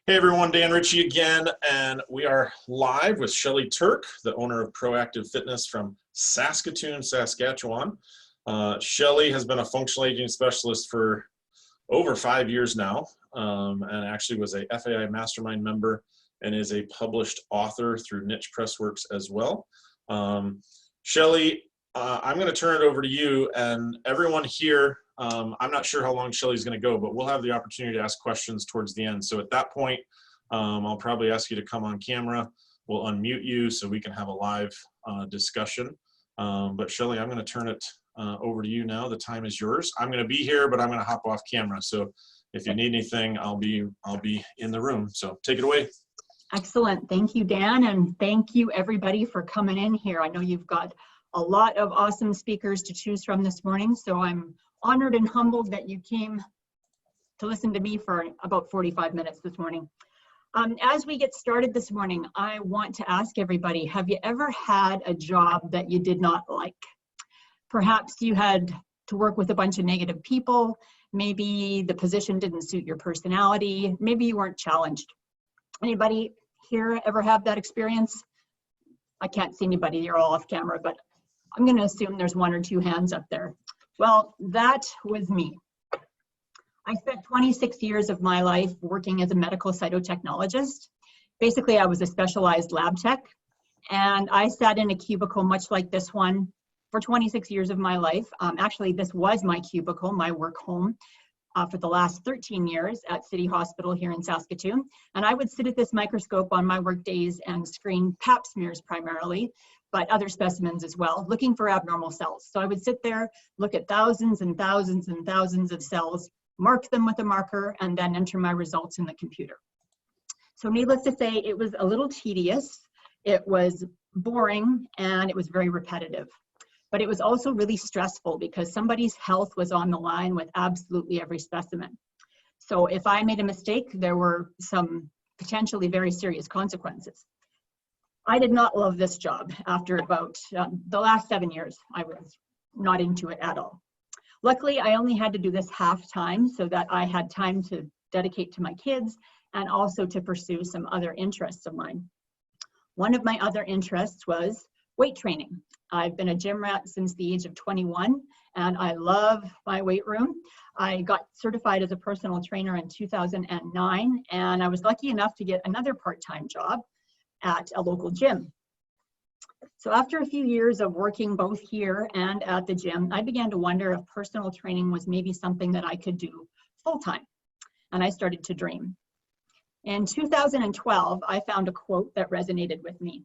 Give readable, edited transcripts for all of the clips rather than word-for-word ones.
Hey everyone, Dan Ritchie again, and we are live with Shelley Turk, the owner of Proactive Fitness from Saskatoon, Saskatchewan. Shelley has been a functional aging specialist for over 5 years now, and actually was a FAI mastermind member and is a published author through Niche Pressworks as well. Shelley, I'm going to turn it over to you, and everyone here, I'm not sure how long Shelley's going to go, but we'll have the opportunity to ask questions towards the end. So at that point, I'll probably ask you to come on camera. We'll unmute you so we can have a live discussion. But Shelley, I'm going to turn it over to you now. The time is yours. I'm going to be here, but I'm going to hop off camera. So if you need anything, I'll be in the room. So take it away. Excellent. Thank you, Dan. And thank you everybody for coming in here. I know you've got a lot of awesome speakers to choose from this morning. So I'm honored and humbled that you came to listen to me for about 45 minutes this morning. As we get started this morning, I want to ask everybody, have you ever had a job that you did not like? Perhaps you had to work with a bunch of negative people. Maybe the position didn't suit your personality. Maybe you weren't challenged. Anybody here ever have that experience? I can't see anybody, you're all off camera, but I'm going to assume there's one or two hands up there. Well, that was me. I spent 26 years of my life working as a medical cytotechnologist. Basically, I was a specialized lab tech, and I sat in a cubicle much like this one for 26 years of my life. Actually, this was my cubicle, my work home, for the last 13 years at City Hospital here in Saskatoon. And I would sit at this microscope on my work days and screen pap smears primarily, but other specimens as well, looking for abnormal cells. So I would sit there, look at thousands and thousands and thousands of cells, mark them with a marker, and then enter my results in the computer. So needless to say, it was a little tedious, it was boring, and it was very repetitive. But it was also really stressful because somebody's health was on the line with absolutely every specimen. So if I made a mistake, there were some potentially very serious consequences. I did not love this job. After about the last 7 years, I was not into it at all. Luckily, I only had to do this half-time so that I had time to dedicate to my kids and also to pursue some other interests of mine. One of my other interests was weight training. I've been a gym rat since the age of 21, and I love my weight room. I got certified as a personal trainer in 2009, and I was lucky enough to get another part-time job at a local gym. So after a few years of working both here and at the gym, I began to wonder if personal training was maybe something that I could do full-time, and I started to dream. In 2012, I found a quote that resonated with me.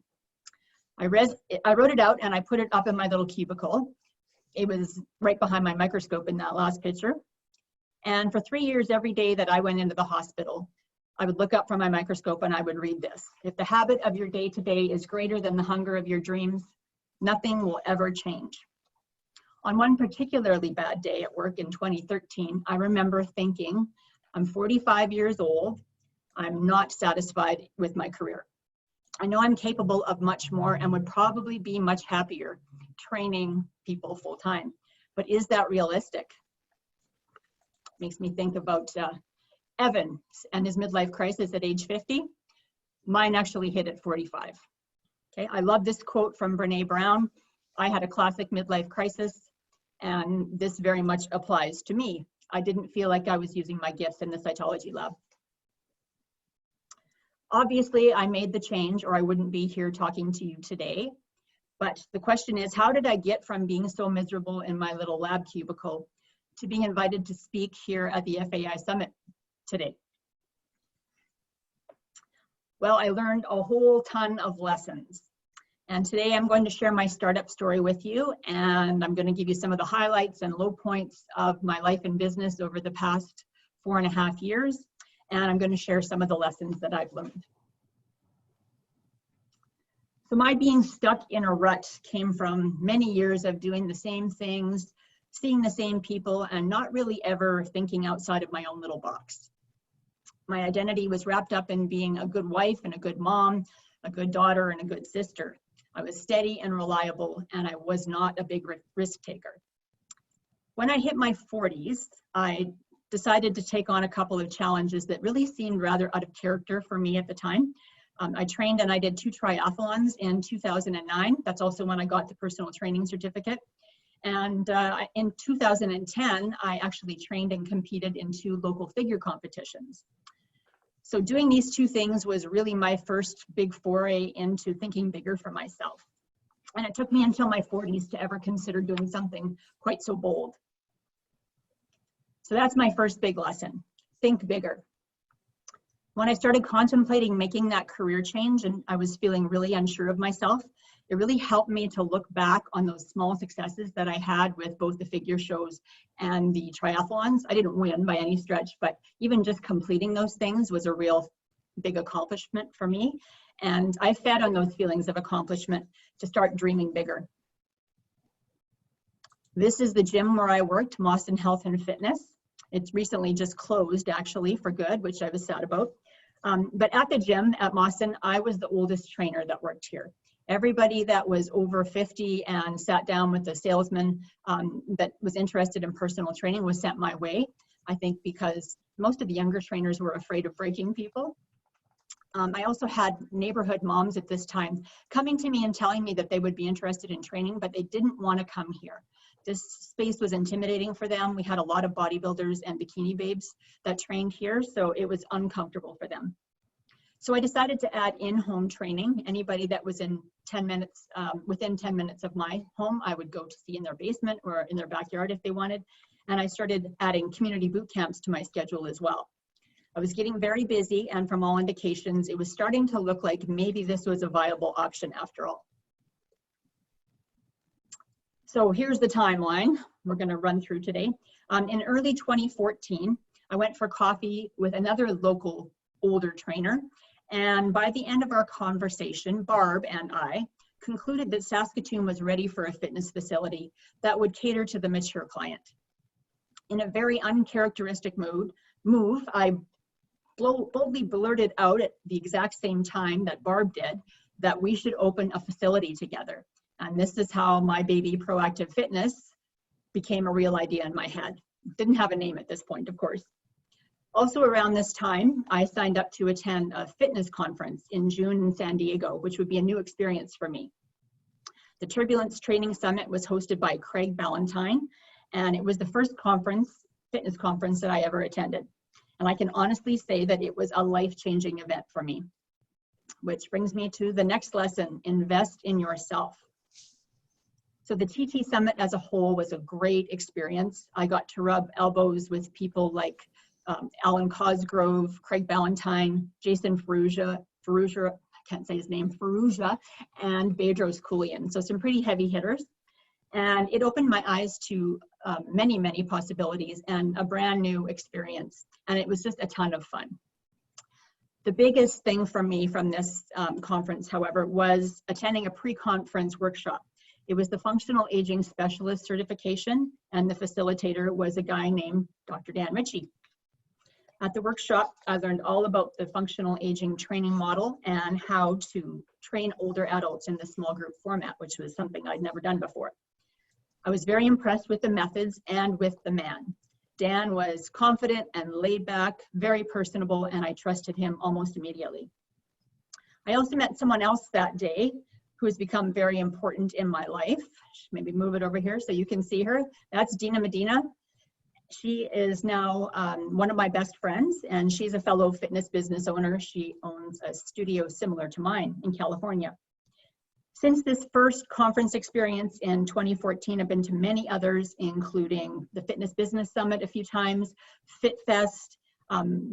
I wrote it out and I put it up in my little cubicle. It was right behind my microscope in that last picture. And for 3 years, every day that I went into the hospital, I would look up from my microscope and I would read this. If the habit of your day-to-day is greater than the hunger of your dreams, nothing will ever change. On one particularly bad day at work in 2013, I remember thinking, I'm 45 years old. I'm not satisfied with my career. I know I'm capable of much more and would probably be much happier training people full time. But is that realistic? Makes me think about Evan and his midlife crisis at age 50. Mine actually hit at 45. Okay, I love this quote from Bni Is. I had a classic midlife crisis, and this very much applies to me. I didn't feel like I was using my gifts in the cytology lab. Obviously, I made the change or I wouldn't be here talking to you today. But the question is, how did I get from being so miserable in my little lab cubicle to being invited to speak here at the FAI Summit today? Well, I learned a whole ton of lessons. And today I'm going to share my startup story with you, and I'm going to give you some of the highlights and low points of my life and business over the past 4.5 years. And I'm going to share some of the lessons that I've learned. So my being stuck in a rut came from many years of doing the same things, seeing the same people, and not really ever thinking outside of my own little box. My identity was wrapped up in being a good wife and a good mom, a good daughter and a good sister. I was steady and reliable, and I was not a big risk taker. When I hit my 40s, I decided to take on a couple of challenges that really seemed rather out of character for me at the time. I trained and I did 2 triathlons in 2009. That's also when I got the personal training certificate. And in 2010, I actually trained and competed in 2 local figure competitions. So doing these 2 things was really my first big foray into thinking bigger for myself. And it took me until my 40s to ever consider doing something quite so bold. So that's my first big lesson, think bigger. When I started contemplating making that career change and I was feeling really unsure of myself, it really helped me to look back on those small successes that I had with both the figure shows and the triathlons. I didn't win by any stretch, but even just completing those things was a real big accomplishment for me. And I fed on those feelings of accomplishment to start dreaming bigger. This is the gym where I worked, Mawson Health and Fitness. It's recently just closed actually for good, which I was sad about. But at the gym at Mawson, I was the oldest trainer that worked here. Everybody that was over 50 and sat down with the salesman that was interested in personal training was sent my way. I think because most of the younger trainers were afraid of breaking people. I also had neighborhood moms at this time coming to me and telling me that they would be interested in training, but they didn't want to come here. This space was intimidating for them. We had a lot of bodybuilders and bikini babes that trained here, so it was uncomfortable for them. So I decided to add in-home training. Anybody that was in 10 minutes, within 10 minutes of my home, I would go to see in their basement or in their backyard if they wanted. And I started adding community boot camps to my schedule as well. I was getting very busy, and from all indications, it was starting to look like maybe this was a viable option after all. So here's the timeline we're going to run through today. In early 2014, I went for coffee with another local older trainer. And by the end of our conversation, Barb and I concluded that Saskatoon was ready for a fitness facility that would cater to the mature client. In a very uncharacteristic move, I boldly blurted out at the exact same time that Barb did that we should open a facility together. And this is how my baby Proactive Fitness became a real idea in my head. Didn't have a name at this point, of course. Also around this time, I signed up to attend a fitness conference in June in San Diego, which would be a new experience for me. The Turbulence Training Summit was hosted by Craig Ballantyne, and it was the first fitness conference that I ever attended. And I can honestly say that it was a life-changing event for me. Which brings me to the next lesson, invest in yourself. So the TT Summit as a whole was a great experience. I got to rub elbows with people like Alan Cosgrove, Craig Ballantyne, Jason Ferrugia, I can't say his name, Ferrugia, and Bedros Keuilian. So some pretty heavy hitters. And it opened my eyes to many, many possibilities and a brand new experience. And it was just a ton of fun. The biggest thing for me from this conference, however, was attending a pre-conference workshop. It was the Functional Aging Specialist certification, and the facilitator was a guy named Dr. Dan Ritchie. At the workshop, I learned all about the functional aging training model and how to train older adults in the small group format, which was something I'd never done before. I was very impressed with the methods and with the man. Dan was confident and laid back, very personable, and I trusted him almost immediately. I also met someone else that day who has become very important in my life. Maybe move it over here so you can see her. That's Dina Medina. She is now one of my best friends, and she's a fellow fitness business owner. She owns a studio similar to mine in California. Since this first conference experience in 2014, I've been to many others, including the Fitness Business Summit a few times, FitFest,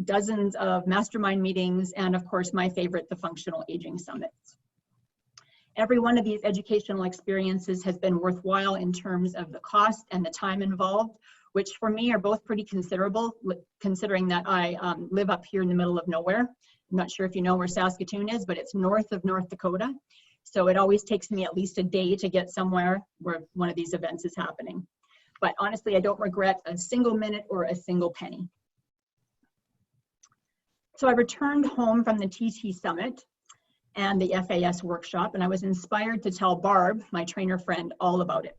dozens of mastermind meetings, and of course, my favorite, the Functional Aging Summits. Every one of these educational experiences has been worthwhile in terms of the cost and the time involved, which for me are both pretty considerable, considering that I live up here in the middle of nowhere. I'm not sure if you know where Saskatoon is, but it's north of North Dakota. So it always takes me at least a day to get somewhere where one of these events is happening. But honestly, I don't regret a single minute or a single penny. So I returned home from the TT Summit and the FAS workshop, and I was inspired to tell Barb, my trainer friend, all about it.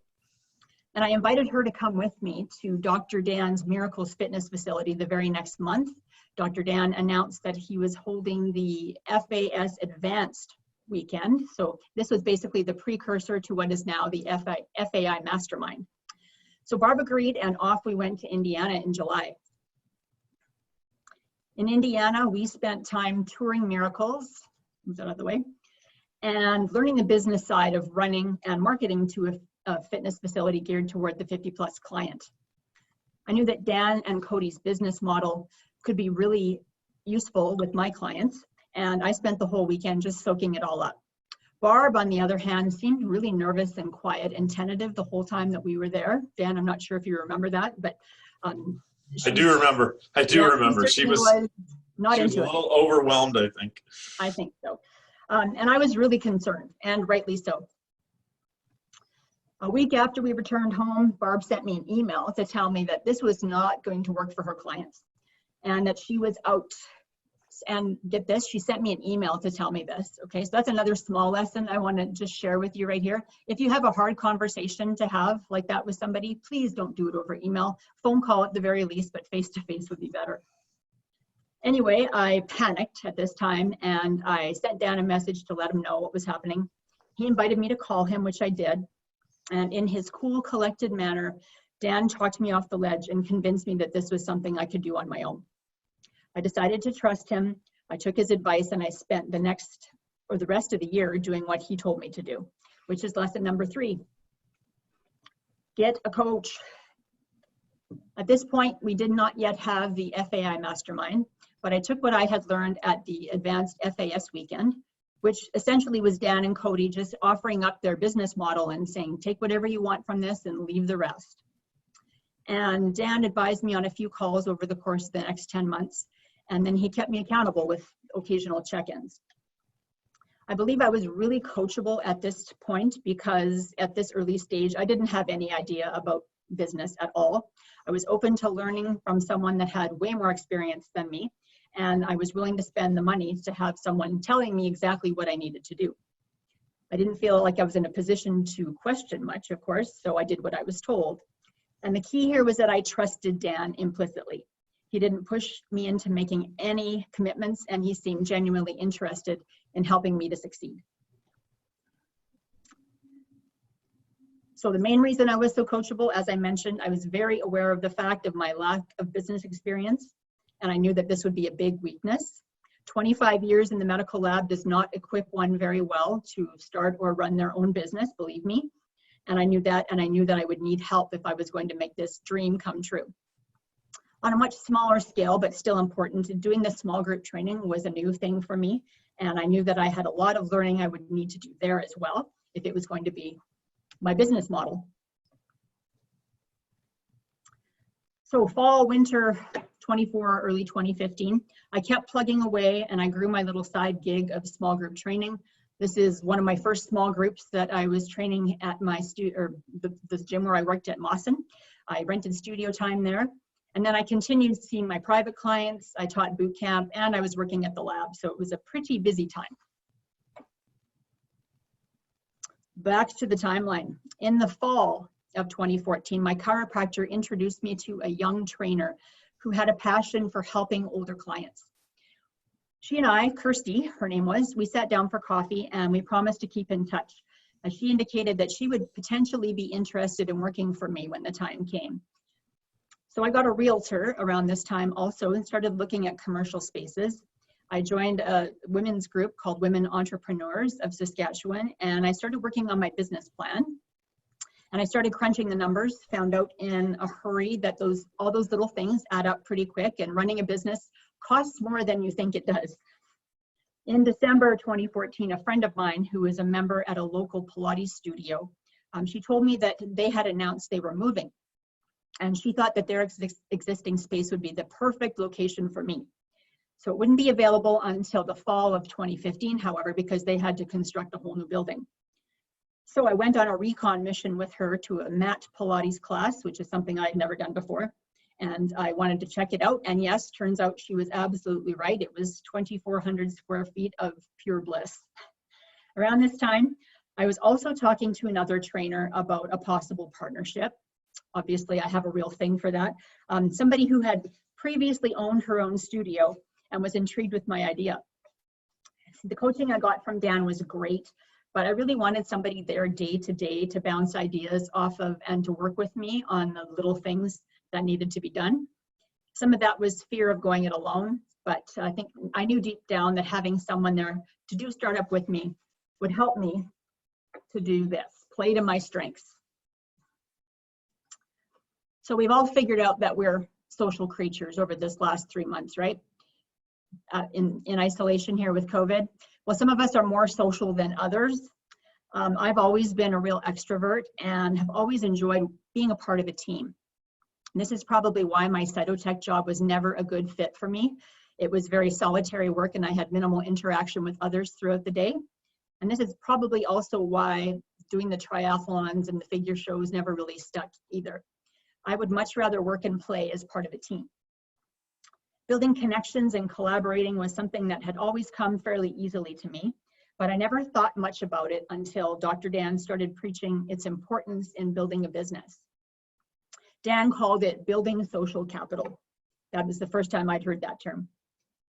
And I invited her to come with me to Dr. Dan's Miracles Fitness facility the very next month. Dr. Dan announced that he was holding the FAS Advanced weekend. So this was basically the precursor to what is now the FAI Mastermind. So Barb agreed, and off we went to Indiana in July. In Indiana, we spent time touring Miracles, move that out of the way, and learning the business side of running and marketing to a fitness facility geared toward the 50-plus client. I knew that Dan and Cody's business model could be really useful with my clients, and I spent the whole weekend just soaking it all up. Barb, on the other hand, seemed really nervous and quiet and tentative the whole time that we were there. Dan, I'm not sure if you remember that, but I do remember. She was not into it. A little overwhelmed, I think. I think so. And I was really concerned, and rightly so. A week after we returned home, Barb sent me an email to tell me that this was not going to work for her clients and that she was out. And get this, she sent me an email to tell me this. Okay, so that's another small lesson I want to just share with you right here. If you have a hard conversation to have like that with somebody, please don't do it over email. Phone call at the very least, but face-to-face would be better. Anyway, I panicked at this time and I sent Dan a message to let him know what was happening. He invited me to call him, which I did. And in his cool, collected manner, Dan talked me off the ledge and convinced me that this was something I could do on my own. I decided to trust him. I took his advice and I spent the rest of the year doing what he told me to do, which is lesson number 3. Get a coach. At this point, we did not yet have the FAI Mastermind, but I took what I had learned at the Advanced FAS weekend, which essentially was Dan and Cody just offering up their business model and saying, take whatever you want from this and leave the rest. And Dan advised me on a few calls over the course of the next 10 months. And then he kept me accountable with occasional check-ins. I believe I was really coachable at this point because at this early stage, I didn't have any idea about business at all. I was open to learning from someone that had way more experience than me. And I was willing to spend the money to have someone telling me exactly what I needed to do. I didn't feel like I was in a position to question much, of course, so I did what I was told. And the key here was that I trusted Dan implicitly. He didn't push me into making any commitments, and he seemed genuinely interested in helping me to succeed. So the main reason I was so coachable, as I mentioned, I was very aware of the fact of my lack of business experience, and I knew that this would be a big weakness. 25 years in the medical lab does not equip one very well to start or run their own business, believe me. And I knew that, and I knew that I would need help if I was going to make this dream come true. On a much smaller scale, but still important, doing the small group training was a new thing for me. And I knew that I had a lot of learning I would need to do there as well, if it was going to be my business model. So fall, winter 24, early 2015, I kept plugging away and I grew my little side gig of small group training. This is one of my first small groups that I was training at my the gym where I worked at Mawson. I rented studio time there. And then I continued seeing my private clients, I taught boot camp, and I was working at the lab. So it was a pretty busy time. Back to the timeline. In the fall of 2014, my chiropractor introduced me to a young trainer who had a passion for helping older clients. She and I, Kirsty, her name was, we sat down for coffee and we promised to keep in touch. She indicated that she would potentially be interested in working for me when the time came. So I got a realtor around this time also and started looking at commercial spaces. I joined a women's group called Women Entrepreneurs of Saskatchewan, and I started working on my business plan. And I started crunching the numbers, found out in a hurry that all those little things add up pretty quick, and running a business costs more than you think it does. In December 2014, a friend of mine who is a member at a local Pilates studio, she told me that they had announced they were moving. And she thought that their existing space would be the perfect location for me. So it wouldn't be available until the fall of 2015, however, because they had to construct a whole new building. So I went on a recon mission with her to a mat Pilates class, which is something I'd never done before. And I wanted to check it out. And yes, turns out she was absolutely right. It was 2,400 square feet of pure bliss. Around this time, I was also talking to another trainer about a possible partnership. Obviously, I have a real thing for that. Somebody who had previously owned her own studio and was intrigued with my idea. The coaching I got from Dan was great, but I really wanted somebody there day to day to bounce ideas off of and to work with me on the little things that needed to be done. Some of that was fear of going it alone, but I think I knew deep down that having someone there to do startup with me would help me to do this, play to my strengths. So we've all figured out that we're social creatures over this last 3 months, right? In isolation here with COVID. Well, some of us are more social than others. I've always been a real extrovert and have always enjoyed being a part of a team. And this is probably why my cytotech job was never a good fit for me. It was very solitary work and I had minimal interaction with others throughout the day. And this is probably also why doing the triathlons and the figure shows never really stuck either. I would much rather work and play as part of a team. Building connections and collaborating was something that had always come fairly easily to me, but I never thought much about it until Dr. Dan started preaching its importance in building a business. Dan called it building social capital. That was the first time I'd heard that term.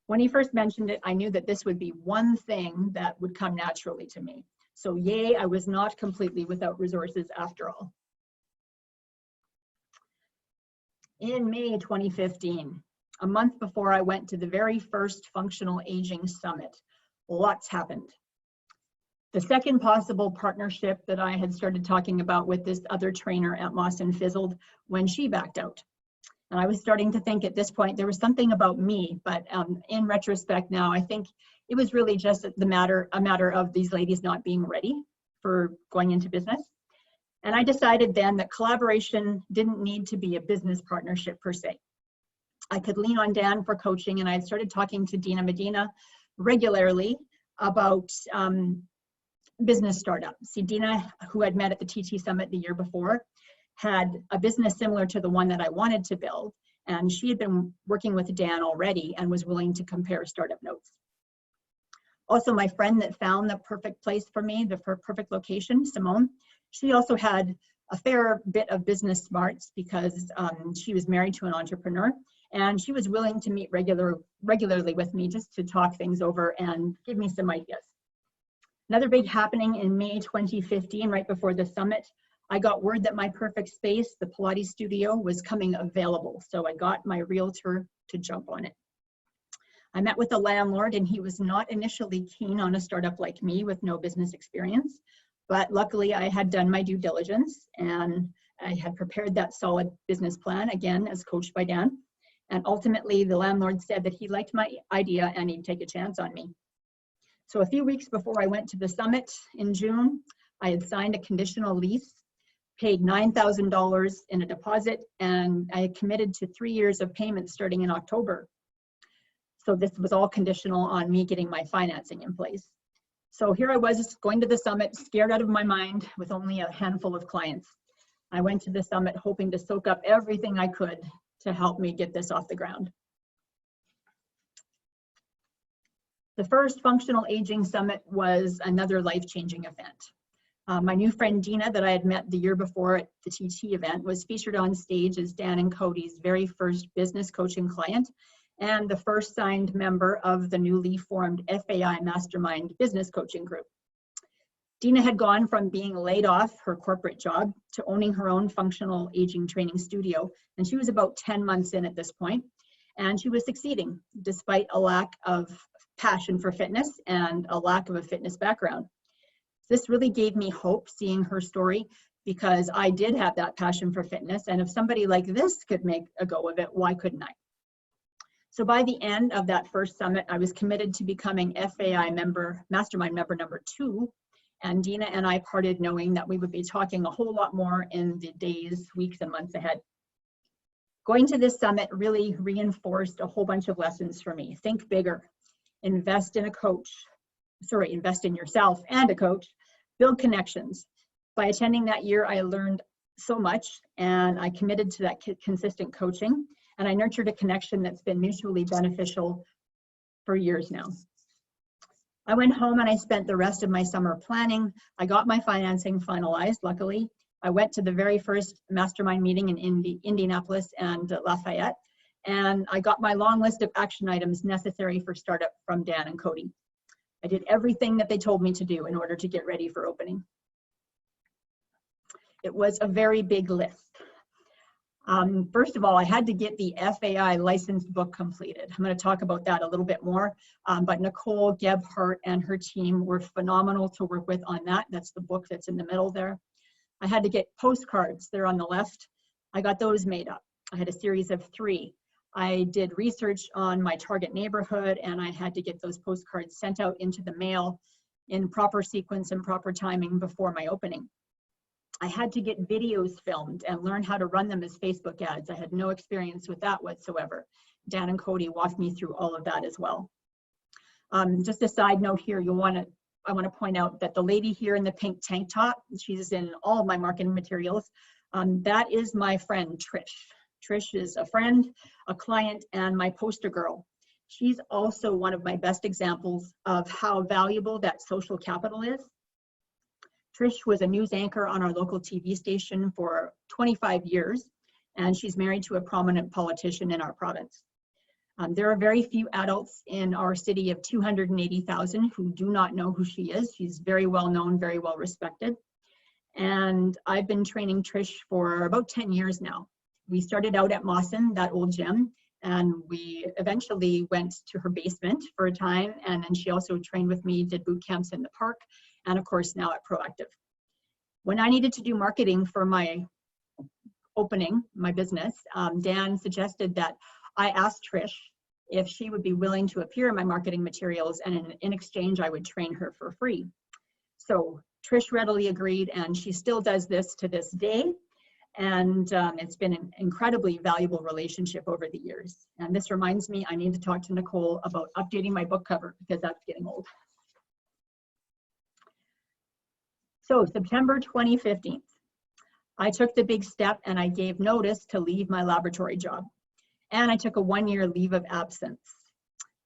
When he first mentioned it, I knew that this would be one thing that would come naturally to me. So yay, I was not completely without resources after all. In May 2015, a month before I went to the very first Functional Aging Summit, lots happened. The second possible partnership that I had started talking about with this other trainer at Mawson fizzled when she backed out. And I was starting to think at this point there was something about me, but in retrospect now, I think it was really just a matter of these ladies not being ready for going into business. And I decided then that collaboration didn't need to be a business partnership per se. I could lean on Dan for coaching, and I started talking to Dina Medina regularly about business startup. See, Dina, who I'd met at the TT Summit the year before, had a business similar to the one that I wanted to build, and she had been working with Dan already and was willing to compare startup notes. Also, my friend that found the perfect place for me, the perfect location, Simone, she also had a fair bit of business smarts because she was married to an entrepreneur, and she was willing to meet regularly with me just to talk things over and give me some ideas. Another big happening in May 2015, right before the summit, I got word that my perfect space, the Pilates studio, was coming available. So I got my realtor to jump on it. I met with the landlord and he was not initially keen on a startup like me with no business experience, but luckily I had done my due diligence and I had prepared that solid business plan, again, as coached by Dan. And ultimately the landlord said that he liked my idea and he'd take a chance on me. So a few weeks before I went to the summit in June, I had signed a conditional lease, paid $9,000 in a deposit, and I had committed to 3 years of payments starting in October. So this was all conditional on me getting my financing in place. So here I was going to the summit, scared out of my mind with only a handful of clients. I went to the summit hoping to soak up everything I could to help me get this off the ground. The first Functional Aging Summit was another life-changing event. My new friend Dina that I had met the year before at the TT event was featured on stage as Dan and Cody's very first business coaching client and the first signed member of the newly formed FAI Mastermind Business Coaching Group. Dina had gone from being laid off her corporate job to owning her own functional aging training studio, and she was about 10 months in at this point, and she was succeeding despite a lack of passion for fitness and a lack of a fitness background. This really gave me hope seeing her story because I did have that passion for fitness, and if somebody like this could make a go of it, why couldn't I? So by the end of that first summit, I was committed to becoming FAI Mastermind member number 2, and Dina and I parted knowing that we would be talking a whole lot more in the days, weeks, and months ahead. Going to this summit really reinforced a whole bunch of lessons for me. Think bigger, invest in yourself and a coach, build connections. By attending that year, I learned so much and I committed to that consistent coaching, and I nurtured a connection that's been mutually beneficial for years now. I went home and I spent the rest of my summer planning. I got my financing finalized, luckily. I went to the very first mastermind meeting in Indianapolis and Lafayette, and I got my long list of action items necessary for startup from Dan and Cody. I did everything that they told me to do in order to get ready for opening. It was a very big list. First of all, I had to get the FAI licensed book completed. I'm going to talk about that a little bit more, but Nicole Gebhardt and her team were phenomenal to work with on that. That's the book that's in the middle there. I had to get postcards, they're on the left. I got those made up. I had a series of 3. I did research on my target neighborhood, and I had to get those postcards sent out into the mail in proper sequence and proper timing before my opening. I had to get videos filmed and learn how to run them as Facebook ads. I had no experience with that whatsoever. Dan and Cody walked me through all of that as well. Just a side note here, I want to point out that the lady here in the pink tank top, she's in all of my marketing materials, that is my friend Trish. Trish is a friend, a client, and my poster girl. She's also one of my best examples of how valuable that social capital is. Trish was a news anchor on our local TV station for 25 years, and she's married to a prominent politician in our province. There are very few adults in our city of 280,000 who do not know who she is. She's very well known, very well respected. And I've been training Trish for about 10 years now. We started out at Mawson, that old gym, and we eventually went to her basement for a time. And then she also trained with me, did boot camps in the park, and of course now at Proactive. When I needed to do marketing for my opening, my business, Dan suggested that I asked Trish if she would be willing to appear in my marketing materials, and in exchange I would train her for free. So Trish readily agreed, and she still does this to this day. And it's been an incredibly valuable relationship over the years. And this reminds me, I need to talk to Nicole about updating my book cover because that's getting old. So September 2015, I took the big step and I gave notice to leave my laboratory job. And I took a 1-year leave of absence.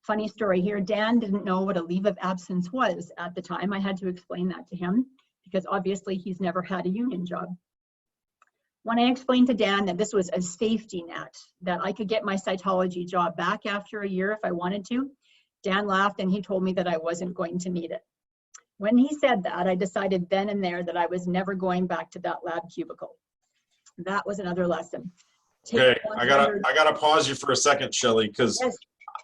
Funny story here, Dan didn't know what a leave of absence was at the time. I had to explain that to him because obviously he's never had a union job. When I explained to Dan that this was a safety net, that I could get my cytology job back after a year if I wanted to, Dan laughed and he told me that I wasn't going to need it. When he said that, I decided then and there that I was never going back to that lab cubicle. That was another lesson. Okay, I gotta pause you for a second, Shelley, because yes.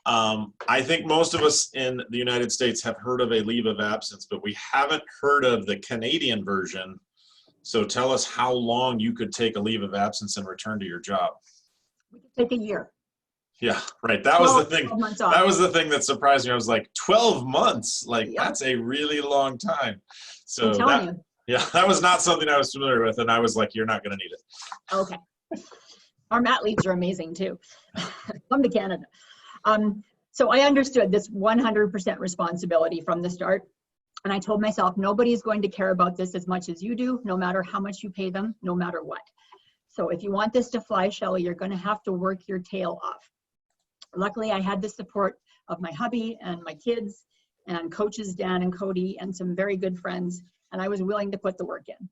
I think most of us in the United States have heard of a leave of absence, but we haven't heard of the Canadian version. So tell us how long you could take a leave of absence and return to your job. We could take a year. Yeah, right. That was the thing. That was the thing that surprised me. I was like, 12 months? Like, yeah. That's a really long time. So I'm telling you. Yeah, that was not something I was familiar with. And I was like, you're not going to need it. Okay. Our mat leaves are amazing too. Come to Canada. So I understood this 100% responsibility from the start. And I told myself, nobody's going to care about this as much as you do, no matter how much you pay them, no matter what. So if you want this to fly, Shelley, you're going to have to work your tail off. Luckily, I had the support of my hubby and my kids and coaches, Dan and Cody, and some very good friends, and I was willing to put the work in.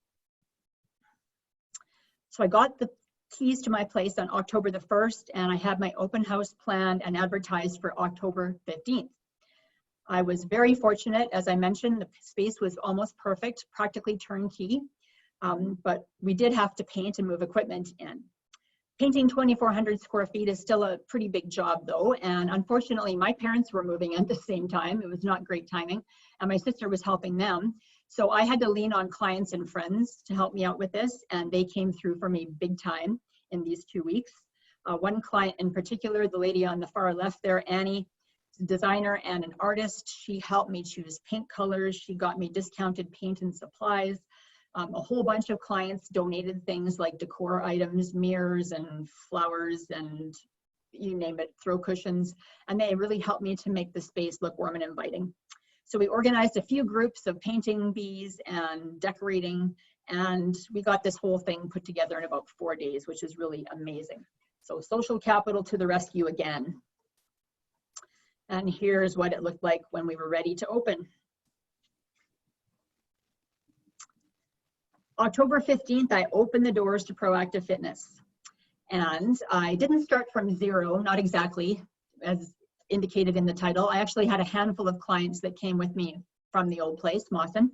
So I got the keys to my place on October the 1st, and I had my open house planned and advertised for October 15th. I was very fortunate, as I mentioned, the space was almost perfect, practically turnkey, but we did have to paint and move equipment in. Painting 2,400 square feet is still a pretty big job though, and unfortunately my parents were moving at the same time. It was not great timing, and my sister was helping them. So I had to lean on clients and friends to help me out with this, and they came through for me big time in these 2 weeks. One client in particular, the lady on the far left there, Annie, designer and an artist. She helped me choose paint colors. She got me discounted paint and supplies. A whole bunch of clients donated things like decor items, mirrors and flowers and you name it, throw cushions. And they really helped me to make the space look warm and inviting. So we organized a few groups of painting bees and decorating, and we got this whole thing put together in about 4 days, which is really amazing. So social capital to the rescue again. And here's what it looked like when we were ready to open. October 15th, I opened the doors to Proactive Fitness. And I didn't start from zero, not exactly as indicated in the title. I actually had a handful of clients that came with me from the old place, Mawson.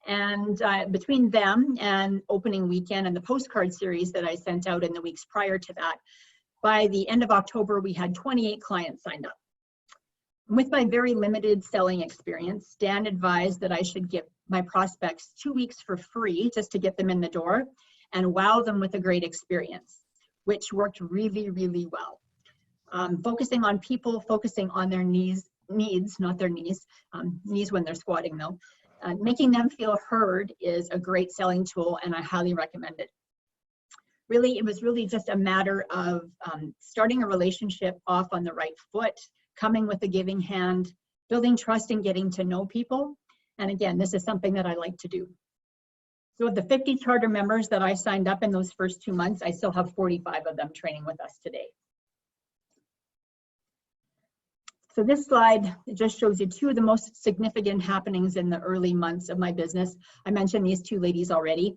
And between them and opening weekend and the postcard series that I sent out in the weeks prior to that, by the end of October, we had 28 clients signed up. With my very limited selling experience, Dan advised that I should give my prospects 2 weeks for free just to get them in the door and wow them with a great experience, which worked really, really well. Focusing on people, focusing on their needs, not their knees, knees when they're squatting though. Making them feel heard is a great selling tool, and I highly recommend it. Really, it was really just a matter of starting a relationship off on the right foot, coming with a giving hand, building trust and getting to know people. And again, this is something that I like to do. So of the 50 charter members that I signed up in those first 2 months, I still have 45 of them training with us today. So this slide, it just shows you two of the most significant happenings in the early months of my business. I mentioned these two ladies already.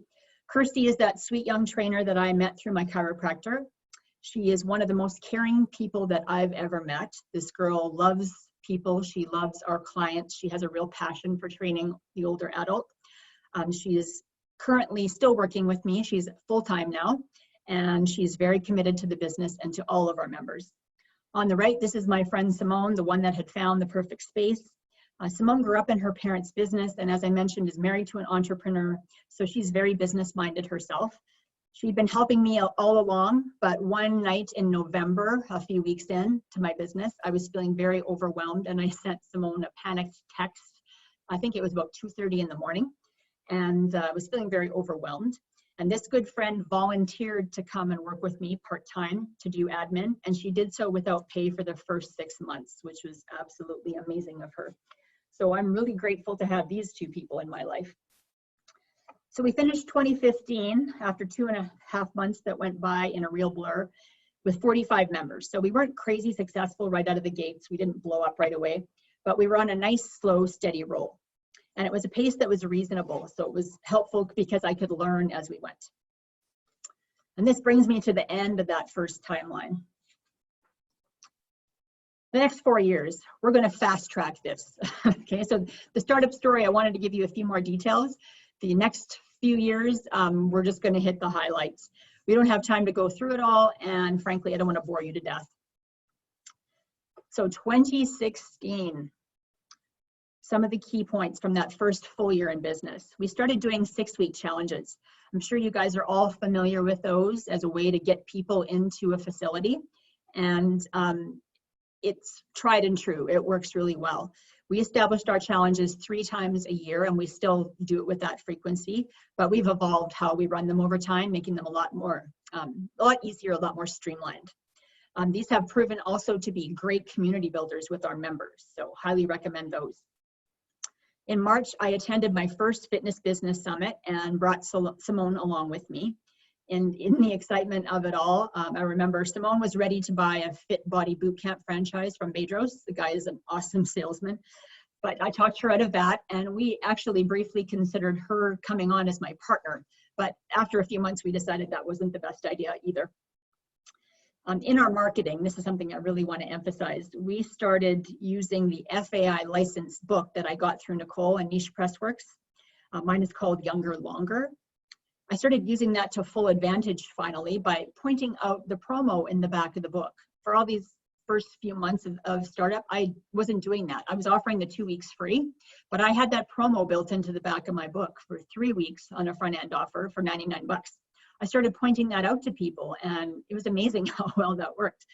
Kirsty is that sweet young trainer that I met through my chiropractor. She is one of the most caring people that I've ever met. This girl loves people. She loves our clients. She has a real passion for training the older adult. She is currently still working with me. She's full-time now, and she's very committed to the business and to all of our members. On the right, this is my friend Simone, the one that had found the perfect space. Simone grew up in her parents' business, and as I mentioned, is married to an entrepreneur, so she's very business-minded herself. She'd been helping me all along, but one night in November, a few weeks in to my business, I was feeling very overwhelmed, and I sent Simone a panicked text. I think it was about 2:30 in the morning, and I was feeling very overwhelmed. And this good friend volunteered to come and work with me part-time to do admin, and she did so without pay for the first 6 months, which was absolutely amazing of her. So I'm really grateful to have these two people in my life. So we finished 2015 after 2.5 months that went by in a real blur with 45 members. So we weren't crazy successful right out of the gates. We didn't blow up right away, but we were on a nice, slow, steady roll. And it was a pace that was reasonable. So it was helpful because I could learn as we went. And this brings me to the end of that first timeline. The next 4 years, we're going to fast track this. Okay, so the startup story, I wanted to give you a few more details. The next few years, we're just going to hit the highlights. We don't have time to go through it all, and frankly, I don't want to bore you to death. So 2016. Some of the key points from that first full year in business. We started doing 6-week challenges. I'm sure you guys are all familiar with those as a way to get people into a facility. And it's tried and true. It works really well. We established our challenges 3 times a year, and we still do it with that frequency, but we've evolved how we run them over time, making them a lot easier, a lot more streamlined. These have proven also to be great community builders with our members, so highly recommend those. In March, I attended my first fitness business summit and brought Simone along with me. And in the excitement of it all, I remember Simone was ready to buy a Fit Body Bootcamp franchise from Bedros. The guy is an awesome salesman. But I talked her out of that, and we actually briefly considered her coming on as my partner. But after a few months, we decided that wasn't the best idea either. In our marketing, this is something I really want to emphasize. We started using the FAI licensed book that I got through Nicole and Niche Pressworks. Mine is called Younger Longer. I started using that to full advantage finally by pointing out the promo in the back of the book. For all these first few months of startup, I wasn't doing that. I was offering the 2 weeks free, but I had that promo built into the back of my book for 3 weeks on a front end offer for 99 bucks. I started pointing that out to people, and it was amazing how well that worked.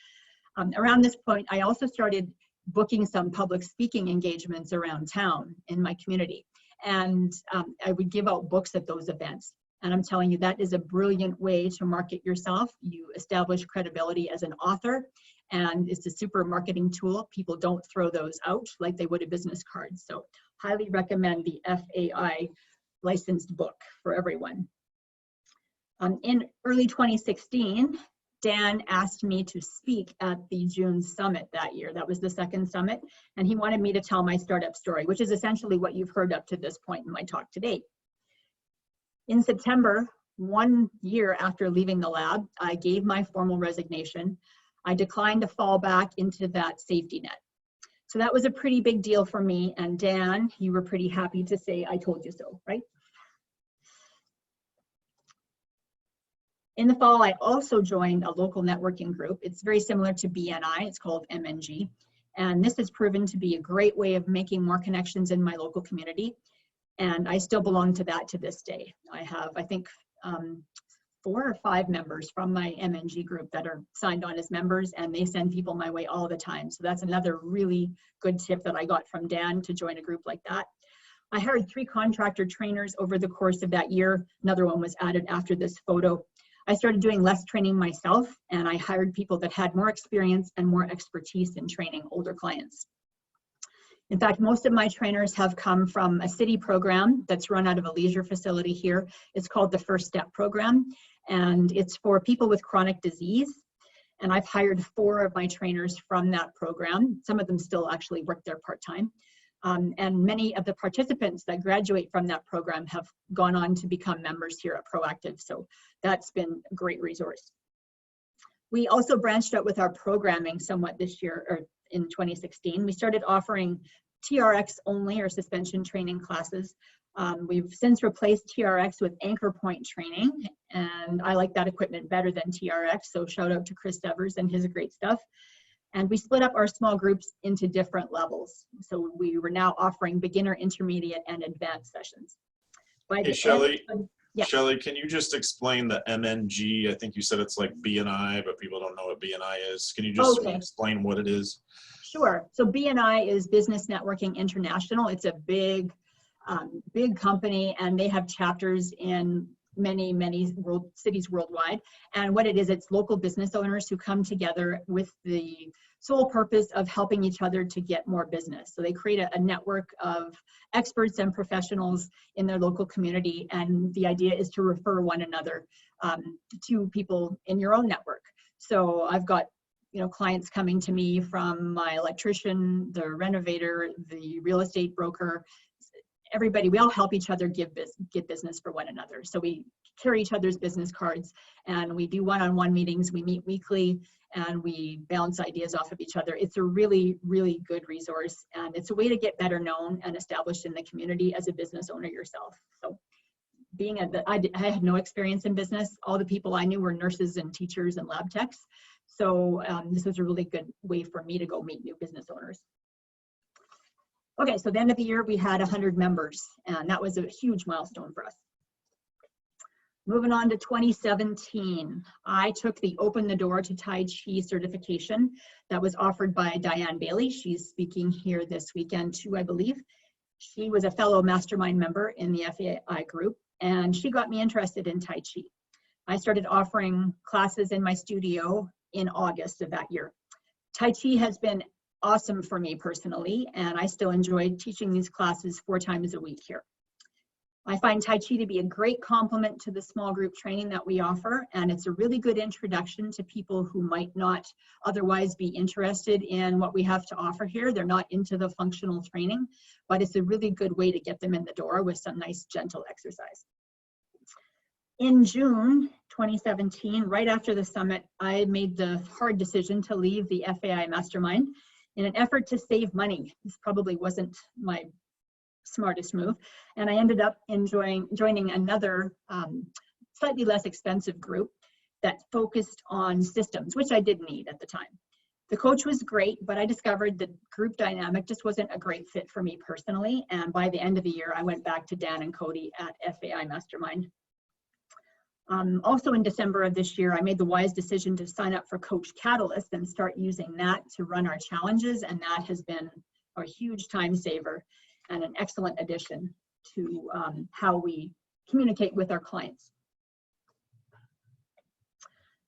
Around this point, I also started booking some public speaking engagements around town in my community, and I would give out books at those events. And I'm telling you, that is a brilliant way to market yourself. You establish credibility as an author, and it's a super marketing tool. People don't throw those out like they would a business card. So highly recommend the FAI licensed book for everyone. In early 2016, Dan asked me to speak at the June summit that year. That was the second summit. And he wanted me to tell my startup story, which is essentially what you've heard up to this point in my talk today. In September, 1 year after leaving the lab, I gave my formal resignation. I declined to fall back into that safety net. So that was a pretty big deal for me. And Dan, you were pretty happy to say, I told you so, right? In the fall, I also joined a local networking group. It's very similar to BNI, it's called MNG. And this has proven to be a great way of making more connections in my local community. And I still belong to that to this day. I have, I think, 4 or 5 members from my MNG group that are signed on as members, and they send people my way all the time. So that's another really good tip that I got from Dan to join a group like that. I hired 3 contractor trainers over the course of that year. Another one was added after this photo. I started doing less training myself, and I hired people that had more experience and more expertise in training older clients. In fact, most of my trainers have come from a city program that's run out of a leisure facility here. It's called the First Step Program, and it's for people with chronic disease. And I've hired 4 of my trainers from that program. Some of them still actually work there part-time. And many of the participants that graduate from that program have gone on to become members here at Proactive. So that's been a great resource. We also branched out with our programming somewhat this year, or in 2016. We started offering TRX only, or suspension training classes. We've since replaced TRX with anchor point training, and I like that equipment better than TRX. So shout out to Chris Devers and his great stuff. And we split up our small groups into different levels. So we were now offering beginner, intermediate, and advanced sessions. Hey, Shelley, yeah. Shelley, can you just explain the MNG? I think you said it's like BNI, but people don't know what BNI is. Can you just explain what it is? Sure. So BNI is Business Networking International. It's a big company, and they have chapters in many cities worldwide. And what it is, it's local business owners who come together with the sole purpose of helping each other to get more business. So they create a network of experts and professionals in their local community, and the idea is to refer one another to people in your own network. So I've got clients coming to me from my electrician, the renovator, the real estate broker. Everybody, we all help each other get business for one another. So we carry each other's business cards, and we do one-on-one meetings. We meet weekly, and we bounce ideas off of each other. It's a really, really good resource, and it's a way to get better known and established in the community as a business owner yourself. So I had no experience in business. All the people I knew were nurses and teachers and lab techs. So this was a really good way for me to go meet new business owners. Okay, so the end of the year, we had 100 members, and that was a huge milestone for us. Moving on to 2017, I took the Open the Door to Tai Chi certification that was offered by Diane Bailey. She's speaking here this weekend too, I believe. She was a fellow mastermind member in the FAI group, and she got me interested in Tai Chi. I started offering classes in my studio in August of that year. Tai Chi has been awesome for me personally, and I still enjoy teaching these classes 4 times a week here. I find Tai Chi to be a great complement to the small group training that we offer, and it's a really good introduction to people who might not otherwise be interested in what we have to offer here. They're not into the functional training, but it's a really good way to get them in the door with some nice gentle exercise. In June 2017, right after the summit, I made the hard decision to leave the FAI Mastermind in an effort to save money. This probably wasn't my smartest move, and I ended up joining another slightly less expensive group that focused on systems, which I didn't need at the time. The coach was great, but I discovered the group dynamic just wasn't a great fit for me personally, and by the end of the year, I went back to Dan and Cody at FAI Mastermind. Also in December of this year, I made the wise decision to sign up for Coach Catalyst and start using that to run our challenges, and that has been a huge time saver and an excellent addition to how we communicate with our clients.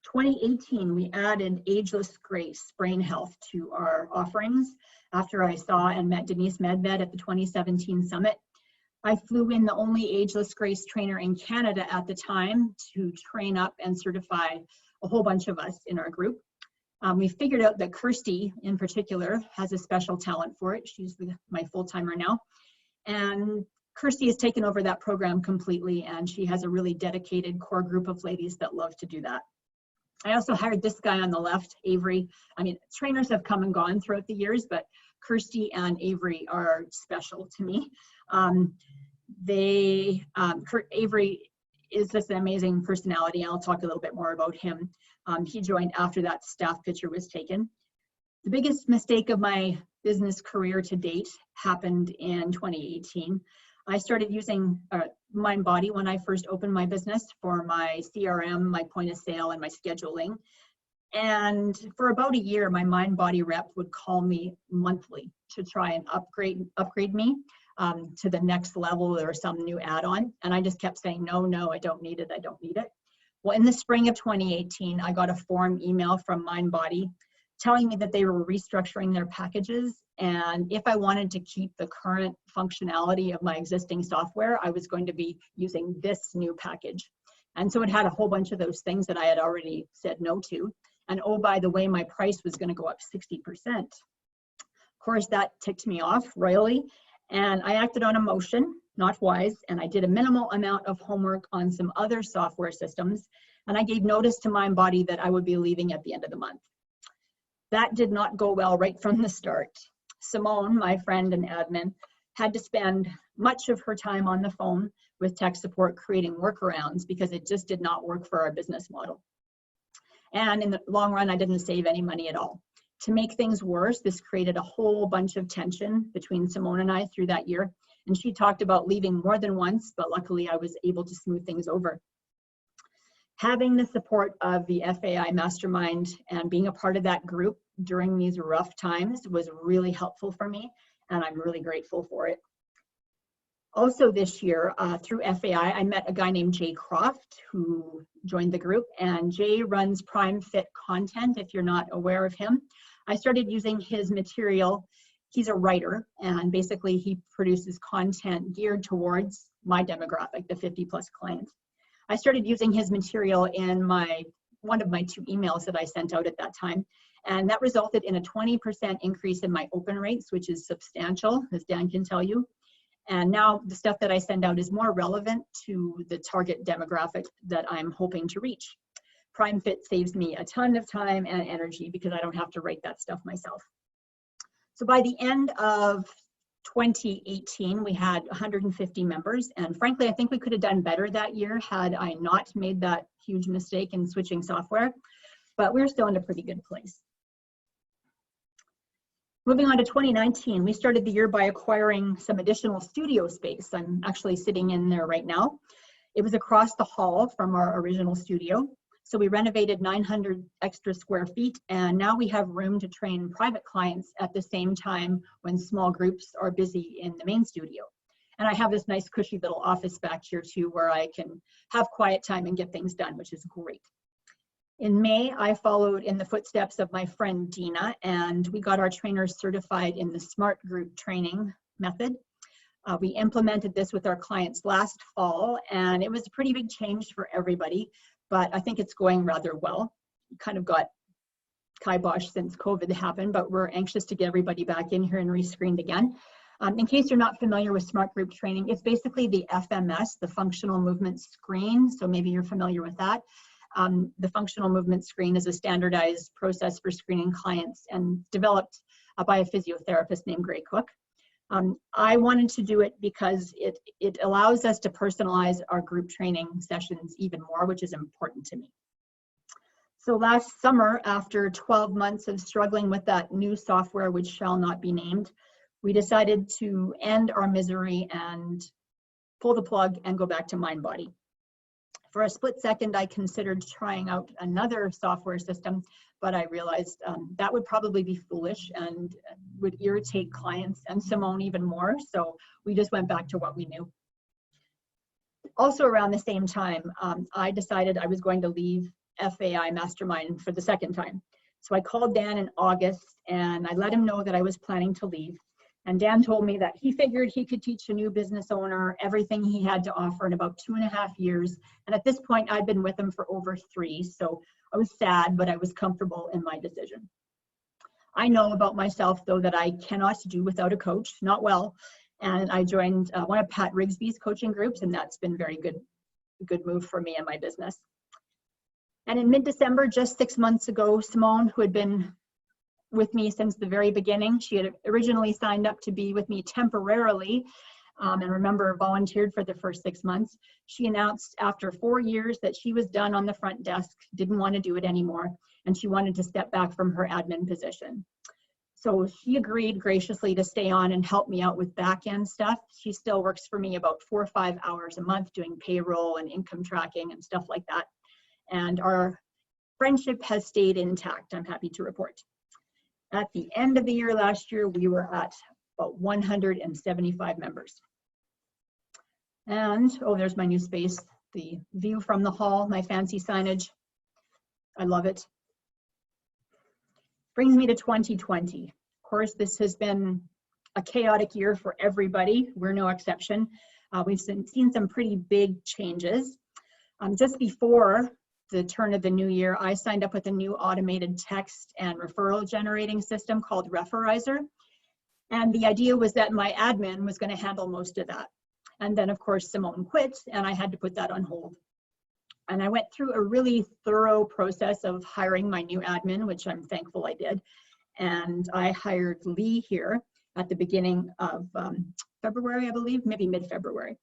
2018, we added Ageless Grace Brain Health to our offerings after I saw and met Denise Medved at the 2017 summit. I flew in the only Ageless Grace trainer in Canada at the time to train up and certify a whole bunch of us in our group. We figured out that Kirsty in particular has a special talent for it. She's my full-timer now. And Kirsty has taken over that program completely, and she has a really dedicated core group of ladies that love to do that. I also hired this guy on the left, Avery. I mean, trainers have come and gone throughout the years, but Kirsty and Avery are special to me. Avery is just an amazing personality, and I'll talk a little bit more about him. He joined after that staff picture was taken. The biggest mistake of my business career to date happened in 2018. I started using MindBody when I first opened my business for my CRM, my point of sale, and my scheduling. And for about a year, my MindBody rep would call me monthly to try and upgrade me to the next level or some new add-on. And I just kept saying, no, I don't need it, I don't need it. Well, in the spring of 2018, I got a form email from MindBody telling me that they were restructuring their packages. And if I wanted to keep the current functionality of my existing software, I was going to be using this new package. And so it had a whole bunch of those things that I had already said no to. And oh, by the way, my price was going to go up 60%. Of course, that ticked me off royally. And I acted on emotion, not wise. And I did a minimal amount of homework on some other software systems. And I gave notice to MindBody that I would be leaving at the end of the month. That did not go well right from the start. Simone, my friend and admin, had to spend much of her time on the phone with tech support creating workarounds because it just did not work for our business model. And in the long run, I didn't save any money at all. To make things worse, this created a whole bunch of tension between Simone and I through that year. And she talked about leaving more than once, but luckily I was able to smooth things over. Having the support of the FAI mastermind and being a part of that group during these rough times was really helpful for me, and I'm really grateful for it. Also this year, through FAI, I met a guy named Jay Croft who joined the group, and Jay runs Prime Fit content, if you're not aware of him. I started using his material. He's a writer, and basically he produces content geared towards my demographic, the 50+ clients. I started using his material in one of my 2 emails that I sent out at that time, and that resulted in a 20% increase in my open rates, which is substantial, as Dan can tell you. And now the stuff that I send out is more relevant to the target demographic that I'm hoping to reach. Prime Fit saves me a ton of time and energy because I don't have to write that stuff myself. So by the end of 2018, we had 150 members. And frankly, I think we could have done better that year had I not made that huge mistake in switching software, but we're still in a pretty good place. Moving on to 2019, we started the year by acquiring some additional studio space. I'm actually sitting in there right now. It was across the hall from our original studio. So we renovated 900 extra square feet, and now we have room to train private clients at the same time when small groups are busy in the main studio. And I have this nice cushy little office back here too, where I can have quiet time and get things done, which is great. In May, I followed in the footsteps of my friend Dina, and we got our trainers certified in the SMART group training method. We implemented this with our clients last fall, and it was a pretty big change for everybody, but I think it's going rather well. Kind of got kibosh since COVID happened, but we're anxious to get everybody back in here and rescreened again. In case you're not familiar with SMART group training, it's basically the FMS, the functional movement screen, so maybe you're familiar with that. The functional movement screen is a standardized process for screening clients and developed by a physiotherapist named Gray Cook. I wanted to do it because it allows us to personalize our group training sessions even more, which is important to me. So last summer, after 12 months of struggling with that new software, which shall not be named, we decided to end our misery and pull the plug and go back to MindBody. For a split second, I considered trying out another software system, but I realized that would probably be foolish and would irritate clients and Simone even more. So we just went back to what we knew. Also around the same time, I decided I was going to leave FAI Mastermind for the second time. So I called Dan in August and I let him know that I was planning to leave. And Dan told me that he figured he could teach a new business owner everything he had to offer in about 2.5 years. And at this point, I'd been with him for over 3. So I was sad, but I was comfortable in my decision. I know about myself, though, that I cannot do without a coach, not well. And I joined one of Pat Rigsby's coaching groups, and that's been very good move for me and my business. And in mid-December, just 6 months ago, Simone, who had been with me since the very beginning, she had originally signed up to be with me temporarily, and remember, volunteered for the first 6 months. She announced after 4 years that she was done on the front desk, didn't want to do it anymore, and she wanted to step back from her admin position. So she agreed graciously to stay on and help me out with back-end stuff. She still works for me about 4 or 5 hours a month doing payroll and income tracking and stuff like that. And our friendship has stayed intact, I'm happy to report. At the end of the year last year, we were at about 175 members. And, oh, there's my new space, the view from the hall, my fancy signage. I love it. Brings me to 2020. Of course, this has been a chaotic year for everybody. We're no exception. We've seen some pretty big changes. Just before the turn of the new year, I signed up with a new automated text and referral generating system called Referizer. And the idea was that my admin was going to handle most of that. And then, of course, Simone quit, and I had to put that on hold. And I went through a really thorough process of hiring my new admin, which I'm thankful I did. And I hired Lee here at the beginning of February, I believe, maybe mid-February.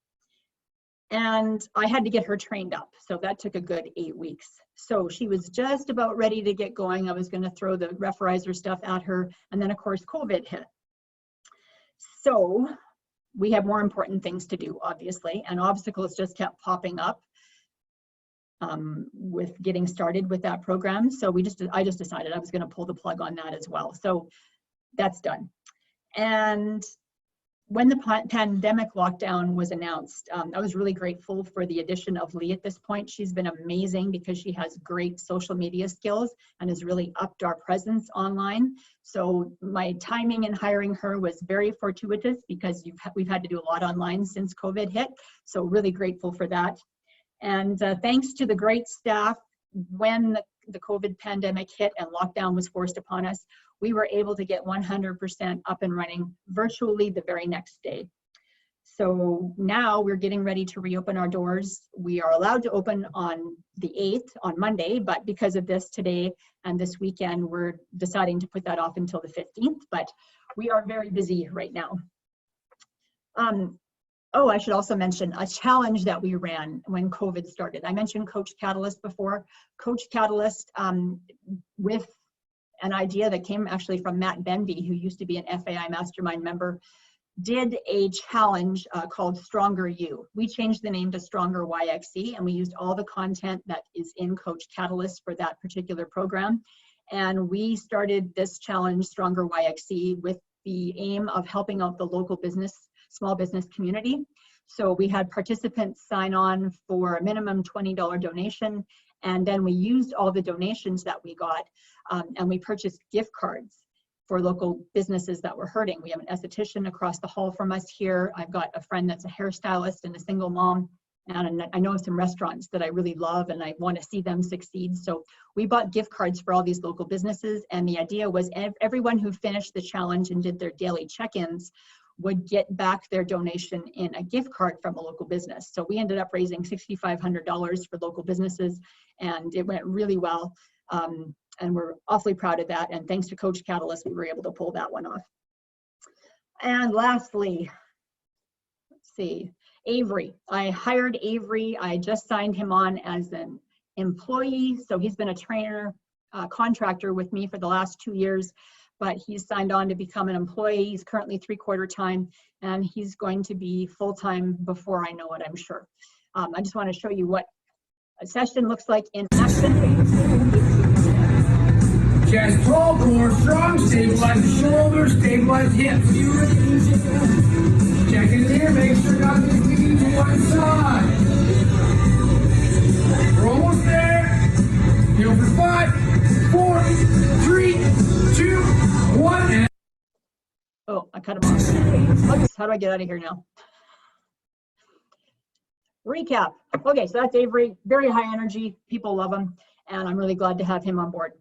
And I had to get her trained up. So that took a good 8 weeks. So she was just about ready to get going. I was going to throw the Referizer stuff at her. And then, of course, COVID hit. So we have more important things to do, obviously. And obstacles just kept popping up with getting started with that program. So I just decided I was going to pull the plug on that as well. So that's done. And when the pandemic lockdown was announced, I was really grateful for the addition of Lee at this point. She's been amazing because she has great social media skills and has really upped our presence online. So my timing in hiring her was very fortuitous because we've had to do a lot online since COVID hit. So really grateful for that. And thanks to the great staff, when the COVID pandemic hit and lockdown was forced upon us, we were able to get 100% up and running virtually the very next day. So now we're getting ready to reopen our doors. We are allowed to open on the 8th, on Monday, but because of this today and this weekend, we're deciding to put that off until the 15th, but we are very busy right now. Oh, I should also mention a challenge that we ran when COVID started. I mentioned Coach Catalyst before. Coach Catalyst, with an idea that came actually from Matt Benby, who used to be an FAI mastermind member, did a challenge called Stronger You. We changed the name to Stronger YXC, and we used all the content that is in Coach Catalyst for that particular program. And we started this challenge, Stronger YXC, with the aim of helping out the local business, small business community. So we had participants sign on for a minimum $20 donation, and then we used all the donations that we got, and we purchased gift cards for local businesses that were hurting. We have an esthetician across the hall from us here. I've got a friend that's a hairstylist and a single mom, and I know some restaurants that I really love and I want to see them succeed. So we bought gift cards for all these local businesses, and the idea was everyone who finished the challenge and did their daily check-ins would get back their donation in a gift card from a local business. So we ended up raising $6,500 for local businesses, and it went really well. And we're awfully proud of that. And thanks to Coach Catalyst, we were able to pull that one off. And lastly, let's see, Avery. I hired Avery. I just signed him on as an employee. So he's been a trainer, contractor with me for the last 2 years, but he's signed on to become an employee. He's currently 3/4 time, and he's going to be full-time before I know it, I'm sure. I just want to show you what a session looks like in action. Chest tall, core strong, stabilize the shoulders, stabilize hips. Check in here, make sure nothing's leaning to one side. We're almost there. Heel for 5, 4, 3, 2, 1, and Oh, I cut him off. Oops, how do I get out of here now? Recap. Okay, so that's Avery, very high energy. People love him. and I'm really glad to have him on board.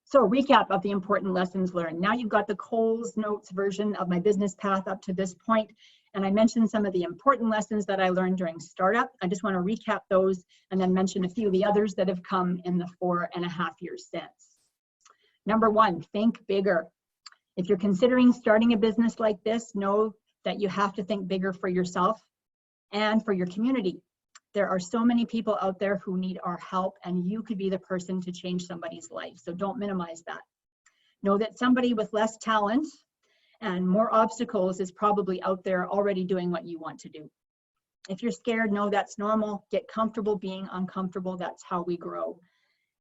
So recap of the important lessons learned. Now you've got the Coles Notes version of my business path up to this point, and I mentioned some of the important lessons that I learned during startup. I just want to recap those and then mention a few of the others that have come in the 4.5 years since. Number one, think bigger. If you're considering starting a business like this, know that you have to think bigger for yourself and for your community. There are so many people out there who need our help, and you could be the person to change somebody's life. So don't minimize that. Know that somebody with less talent and more obstacles is probably out there already doing what you want to do. If you're scared, know that's normal. Get comfortable being uncomfortable. That's how we grow.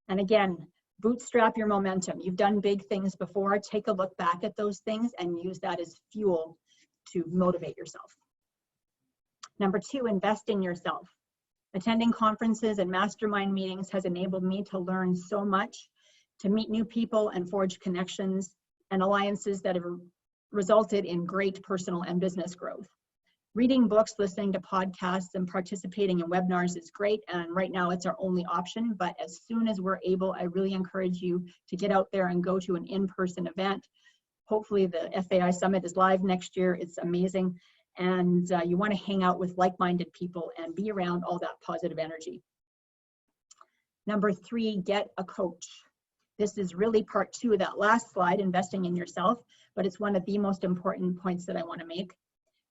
And again, bootstrap your momentum. You've done big things before. Take a look back at those things and use that as fuel to motivate yourself. Number two, invest in yourself. Attending conferences and mastermind meetings has enabled me to learn so much, to meet new people and forge connections and alliances that have resulted in great personal and business growth. Reading books, listening to podcasts, and participating in webinars is great, and right now it's our only option, but as soon as we're able, I really encourage you to get out there and go to an in-person event. Hopefully the FAI Summit is live next year. It's amazing. And you want to hang out with like-minded people and be around all that positive energy. Number three, get a coach. This is really part two of that last slide, investing in yourself, but it's one of the most important points that I want to make.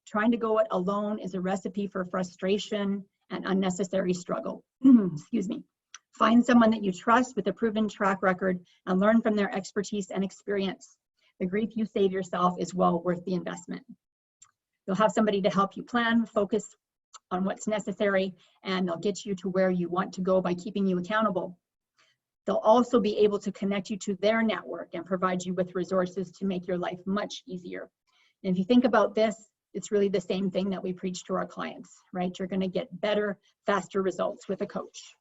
Trying to go it alone is a recipe for frustration and unnecessary struggle. Excuse me. Find someone that you trust with a proven track record and learn from their expertise and experience. The grief you save yourself is well worth the investment. You'll have somebody to help you plan, focus on what's necessary, and they'll get you to where you want to go by keeping you accountable. They'll also be able to connect you to their network and provide you with resources to make your life much easier. And if you think about this, it's really the same thing that we preach to our clients, right? You're going to get better, faster results with a coach.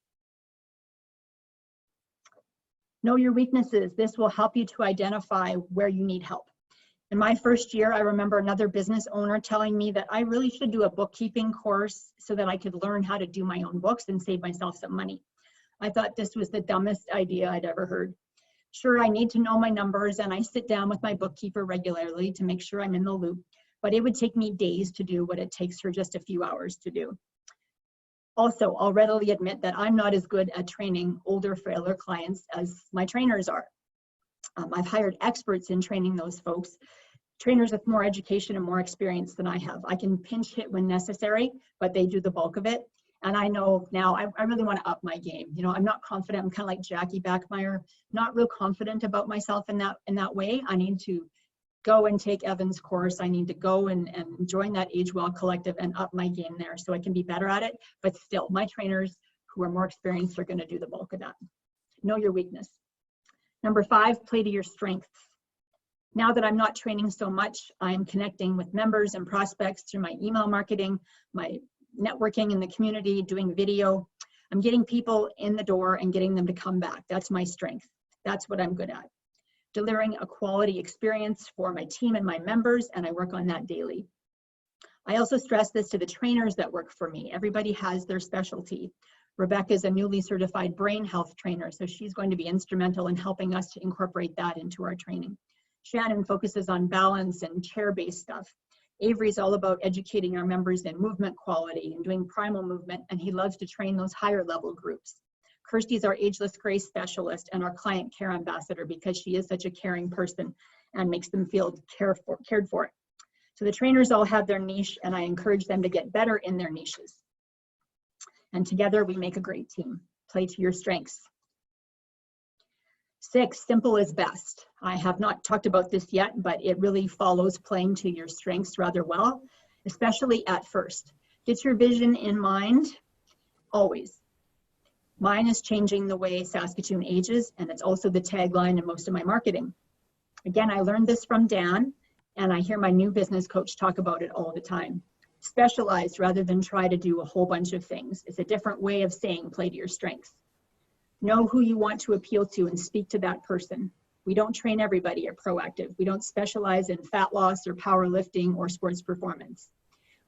Know your weaknesses. This will help you to identify where you need help. In my first year, I remember another business owner telling me that I really should do a bookkeeping course so that I could learn how to do my own books and save myself some money. I thought this was the dumbest idea I'd ever heard. Sure, I need to know my numbers, and I sit down with my bookkeeper regularly to make sure I'm in the loop, but it would take me days to do what it takes her just a few hours to do. Also, I'll readily admit that I'm not as good at training older, frailer clients as my trainers are. I've hired experts in training those folks, trainers with more education and more experience than I have. I can pinch hit when necessary, but they do the bulk of it. And I know now I really want to up my game. You know, I'm not confident. I'm kind of like Jackie Backmeyer, not real confident about myself in that way. I need to go and take Evan's course. I need to go and join that Age Well Collective and up my game there so I can be better at it. But still, my trainers who are more experienced are going to do the bulk of that. Know your weakness. Number 5, play to your strengths. Now that I'm not training so much, I'm connecting with members and prospects through my email marketing, my networking in the community, doing video. I'm getting people in the door and getting them to come back. That's my strength. That's what I'm good at. Delivering a quality experience for my team and my members, and I work on that daily. I also stress this to the trainers that work for me. Everybody has their specialty. Rebecca is a newly certified brain health trainer, so she's going to be instrumental in helping us to incorporate that into our training. Shannon focuses on balance and chair-based stuff. Avery's all about educating our members in movement quality and doing primal movement, and he loves to train those higher level groups. Kirsty's our ageless grace specialist and our client care ambassador because she is such a caring person and makes them feel cared for. So the trainers all have their niche, and I encourage them to get better in their niches. And together we make a great team. Play to your strengths. 6, simple is best. I have not talked about this yet, but it really follows playing to your strengths rather well, especially at first. Get your vision in mind, always. Mine is changing the way Saskatoon ages, and it's also the tagline in most of my marketing. Again, I learned this from Dan, and I hear my new business coach talk about it all the time. Specialize rather than try to do a whole bunch of things. It's a different way of saying play to your strengths. Know who you want to appeal to and speak to that person. We don't train everybody at Proactive. We don't specialize in fat loss or powerlifting or sports performance.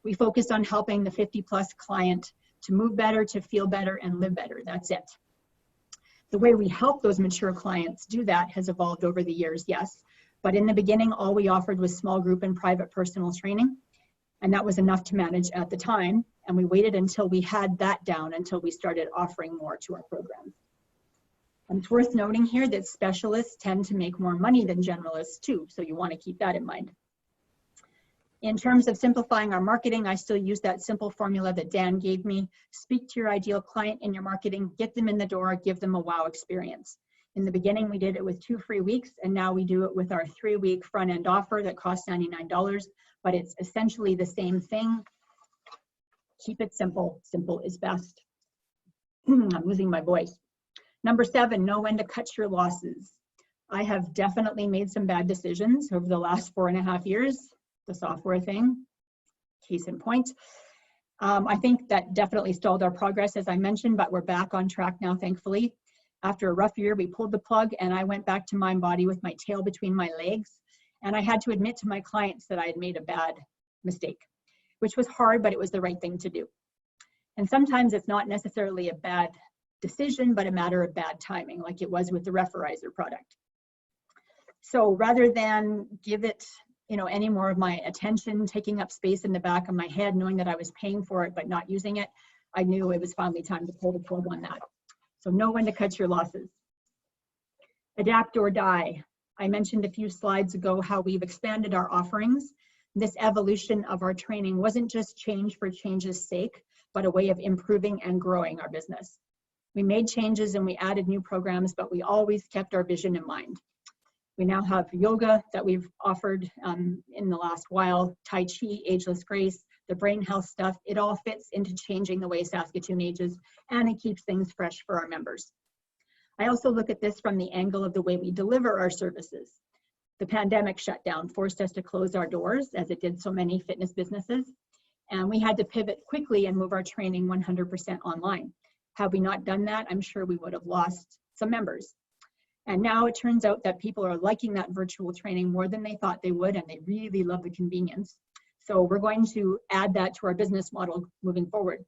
We focus on helping the 50+ client to move better, to feel better, and live better. That's it. The way we help those mature clients do that has evolved over the years, yes. But in the beginning, all we offered was small group and private personal training. And that was enough to manage at the time. And we waited until we had that down until we started offering more to our programs. And it's worth noting here that specialists tend to make more money than generalists too. So you want to keep that in mind. In terms of simplifying our marketing, I still use that simple formula that Dan gave me. Speak to your ideal client in your marketing, get them in the door, give them a wow experience. In the beginning, we did it with 2 free weeks, and now we do it with our 3-week front-end offer that costs $99, but it's essentially the same thing. Keep it simple. Simple is best. I'm losing my voice. Number 7, know when to cut your losses. I have definitely made some bad decisions over the last 4.5 years. The software thing, case in point. I think that definitely stalled our progress, as I mentioned, but we're back on track now, thankfully. After a rough year, we pulled the plug and I went back to Mind Body with my tail between my legs. And I had to admit to my clients that I had made a bad mistake, which was hard, but it was the right thing to do. And sometimes it's not necessarily a bad decision, but a matter of bad timing, like it was with the Referizer product. So rather than give it any more of my attention, taking up space in the back of my head, knowing that I was paying for it but not using it, I knew it was finally time to pull the plug on that. So know when to cut your losses. Adapt or die. I mentioned a few slides ago how we've expanded our offerings. This evolution of our training wasn't just change for change's sake, but a way of improving and growing our business. We made changes and we added new programs, but we always kept our vision in mind. We now have yoga that we've offered in the last while, Tai Chi, Ageless Grace, the brain health stuff. It all fits into changing the way Saskatoon ages, and it keeps things fresh for our members. I also look at this from the angle of the way we deliver our services. The pandemic shutdown forced us to close our doors, as it did so many fitness businesses, and we had to pivot quickly and move our training 100% online. Had we not done that, I'm sure we would have lost some members. And now it turns out that people are liking that virtual training more than they thought they would, and they really love the convenience. So we're going to add that to our business model moving forward.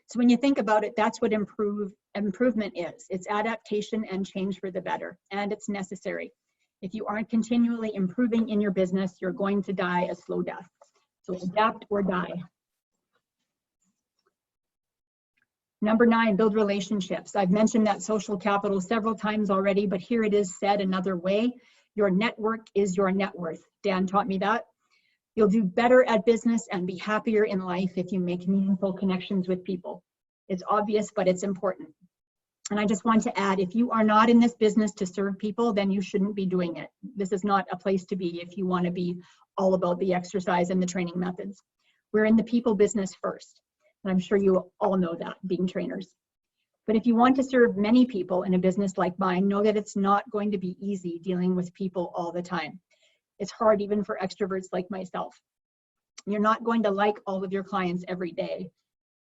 So when you think about it, that's what improvement is. It's adaptation and change for the better, and it's necessary. If you aren't continually improving in your business, you're going to die a slow death. So adapt or die. Number 9, build relationships. I've mentioned that social capital several times already, but here it is said another way. Your network is your net worth. Dan taught me that. You'll do better at business and be happier in life if you make meaningful connections with people. It's obvious, but it's important. And I just want to add, if you are not in this business to serve people, then you shouldn't be doing it. This is not a place to be if you want to be all about the exercise and the training methods. We're in the people business first. And I'm sure you all know that, being trainers. But if you want to serve many people in a business like mine, know that it's not going to be easy dealing with people all the time. It's hard even for extroverts like myself. You're not going to like all of your clients every day.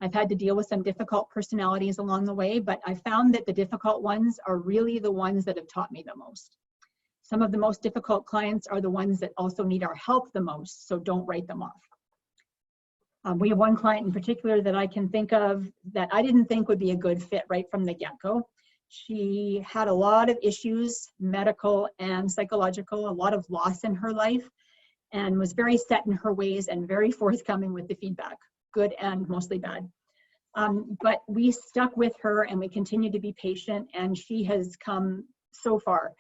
I've had to deal with some difficult personalities along the way, but I found that the difficult ones are really the ones that have taught me the most. Some of the most difficult clients are the ones that also need our help the most, so don't write them off. We have one client in particular that I can think of that I didn't think would be a good fit right from the get-go. She had a lot of issues, medical and psychological, a lot of loss in her life, and was very set in her ways and very forthcoming with the feedback, good and mostly bad. But we stuck with her and we continued to be patient, and she has come so far.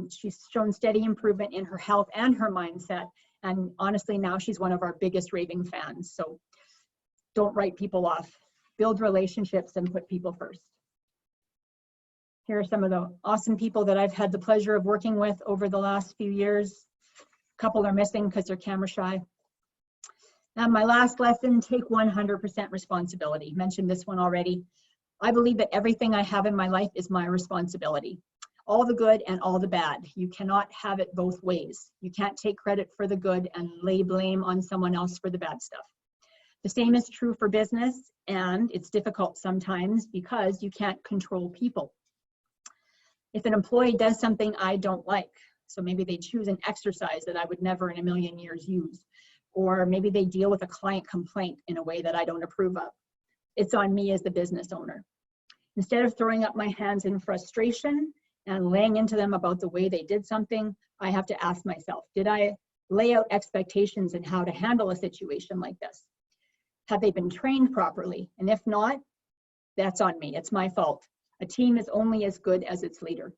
She's shown steady improvement in her health and her mindset. And honestly, now she's one of our biggest raving fans. So don't write people off. Build relationships and put people first. Here are some of the awesome people that I've had the pleasure of working with over the last few years. A couple are missing because they're camera shy. Now, my last lesson, take 100% responsibility. Mentioned this one already. I believe that everything I have in my life is my responsibility. All the good and all the bad. You cannot have it both ways. You can't take credit for the good and lay blame on someone else for the bad stuff. The same is true for business, and it's difficult sometimes because you can't control people. If an employee does something I don't like, so maybe they choose an exercise that I would never in a million years use, or maybe they deal with a client complaint in a way that I don't approve of, it's on me as the business owner. Instead of throwing up my hands in frustration and laying into them about the way they did something, I have to ask myself, did I lay out expectations in how to handle a situation like this? Have they been trained properly? And if not, that's on me. It's my fault. A team is only as good as its leader.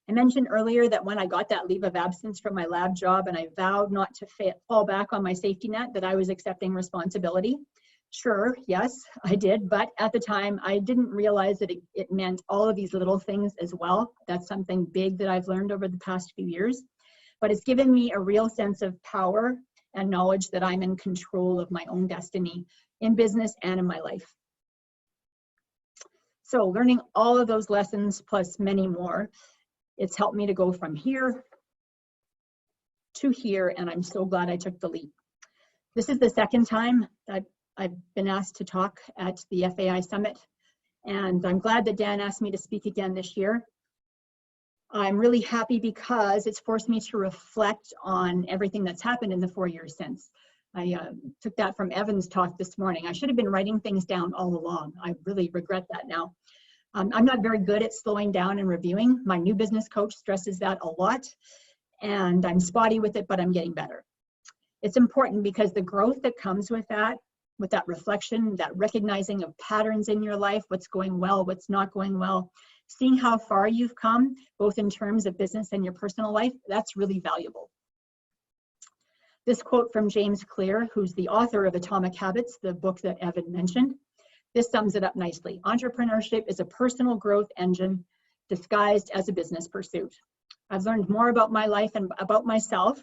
I mentioned earlier that when I got that leave of absence from my lab job and I vowed not to fall back on my safety net, that I was accepting responsibility. Sure, yes, I did. But at the time, I didn't realize that it meant all of these little things as well. That's something big that I've learned over the past few years. But it's given me a real sense of power and knowledge that I'm in control of my own destiny in business and in my life. So learning all of those lessons plus many more, it's helped me to go from here to here, and I'm so glad I took the leap. This is the second time that I've been asked to talk at the FAI Summit, and I'm glad that Dan asked me to speak again this year. I'm really happy because it's forced me to reflect on everything that's happened in the 4 years since. I took that from Evan's talk this morning. I should have been writing things down all along. I really regret that now. I'm not very good at slowing down and reviewing. My new business coach stresses that a lot, and I'm spotty with it, but I'm getting better. It's important because the growth that comes with that reflection, that recognizing of patterns in your life, what's going well, what's not going well, seeing how far you've come, both in terms of business and your personal life, that's really valuable. This quote from James Clear, who's the author of Atomic Habits, the book that Evan mentioned, this sums it up nicely. Entrepreneurship is a personal growth engine disguised as a business pursuit. I've learned more about my life and about myself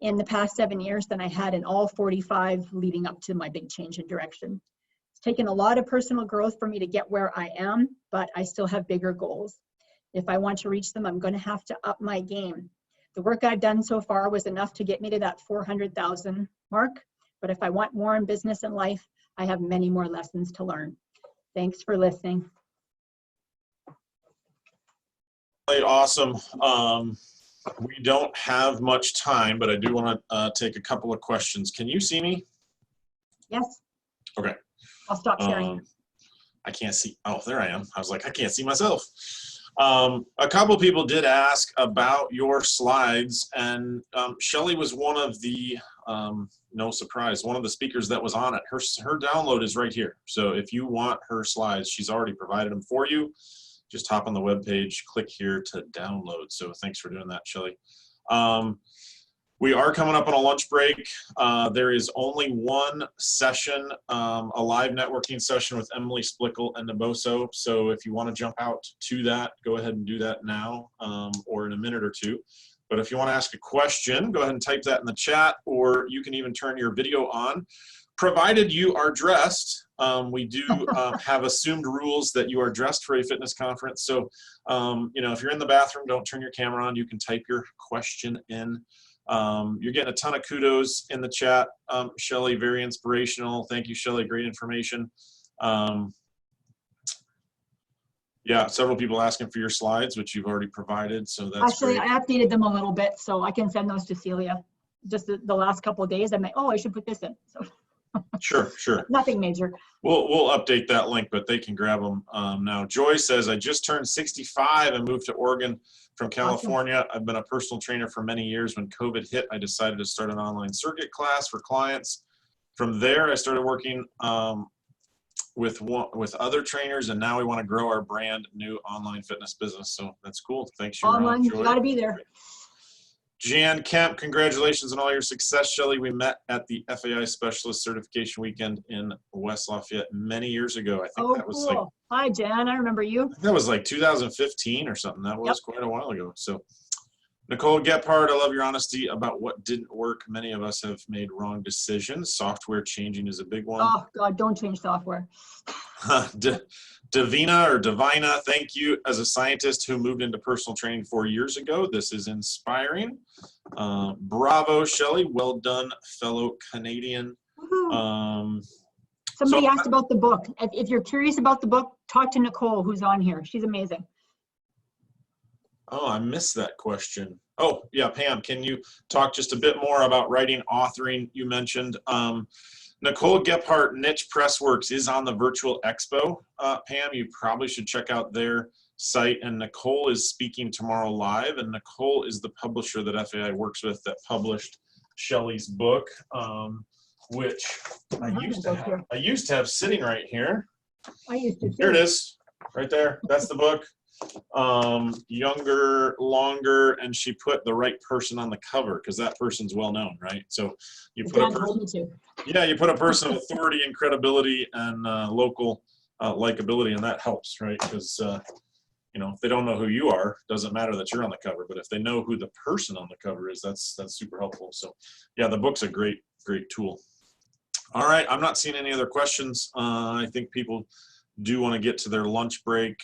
in the past 7 years than I had in all 45 leading up to my big change in direction. It's taken a lot of personal growth for me to get where I am, but I still have bigger goals. If I want to reach them, I'm going to have to up my game. The work I've done so far was enough to get me to that 400,000 mark, but if I want more in business and life, I have many more lessons to learn. Thanks for listening. Awesome. We don't have much time, but I do want to take a couple of questions. Can you see me? Yes. Okay. I'll stop sharing. I can't see. Oh, there I am. I was like, I can't see myself. A couple people did ask about your slides, and Shelley was one of the, no surprise, one of the speakers that was on it. Her download is right here. So if you want her slides, she's already provided them for you. Just hop on the web page, click here to download. So thanks for doing that, Shelley. We are coming up on a lunch break. There is only one session, a live networking session with Emily Splickle and Naboso. So if you want to jump out to that, go ahead and do that now or in a minute or two. But if you want to ask a question, go ahead and type that in the chat, or you can even turn your video on. Provided you are dressed, we do have assumed rules that you are dressed for a fitness conference. So, you know, if you're in the bathroom, don't turn your camera on. You can type your question in. You're getting a ton of kudos in the chat. Shelley, very inspirational. Thank you, Shelley. Great information. Yeah, several people asking for your slides, which you've already provided. So that's actually great. I updated them a little bit, so I can send those to Celia. Just the last couple of days, I'm like, oh, I should put this in. So. Sure, sure. Nothing major. We'll update that link, but they can grab them now. Joy says, I just turned 65 and moved to Oregon from California. Awesome. I've been a personal trainer for many years. When COVID hit, I decided to start an online circuit class for clients. From there, I started working with other trainers, and now we want to grow our brand new online fitness business. So that's cool. Thanks, online, Joy. You got to be there. Jan Kemp, congratulations on all your success, Shelley. We met at the FAI Specialist Certification Weekend in West Lafayette many years ago. I think that was cool. like, hi, Jan, I remember you. That was like 2015 or something. That was quite a while ago. So, Nicole Gephardt, I love your honesty about what didn't work. Many of us have made wrong decisions. Software changing is a big one. Oh, God, don't change software. Davina, thank you. As a scientist who moved into personal training 4 years ago, this is inspiring. Bravo, Shelley. Well done, fellow Canadian. Somebody asked about the book. If you're curious about the book, talk to Nicole, who's on here. She's amazing. Oh, I missed that question. Oh, yeah, Pam, can you talk just a bit more about writing, authoring? You mentioned Nicole Gephardt, Niche Pressworks, is on the virtual expo. Pam, you probably should check out their site. And Nicole is speaking tomorrow live. And Nicole is the publisher that FAI works with that published Shelley's book, which I used to have sitting right here. I used to too. Here it is, right there. That's the book. Younger, longer, and she put the right person on the cover because that person's well known, right? So you put a person, yeah, you put a person of authority and credibility and local likability, and that helps, right? Because you know, if they don't know who you are, it doesn't matter that you're on the cover, but if they know who the person on the cover is, that's super helpful. So yeah, the book's a great tool. All right, I'm not seeing any other questions. I think people do want to get to their lunch break.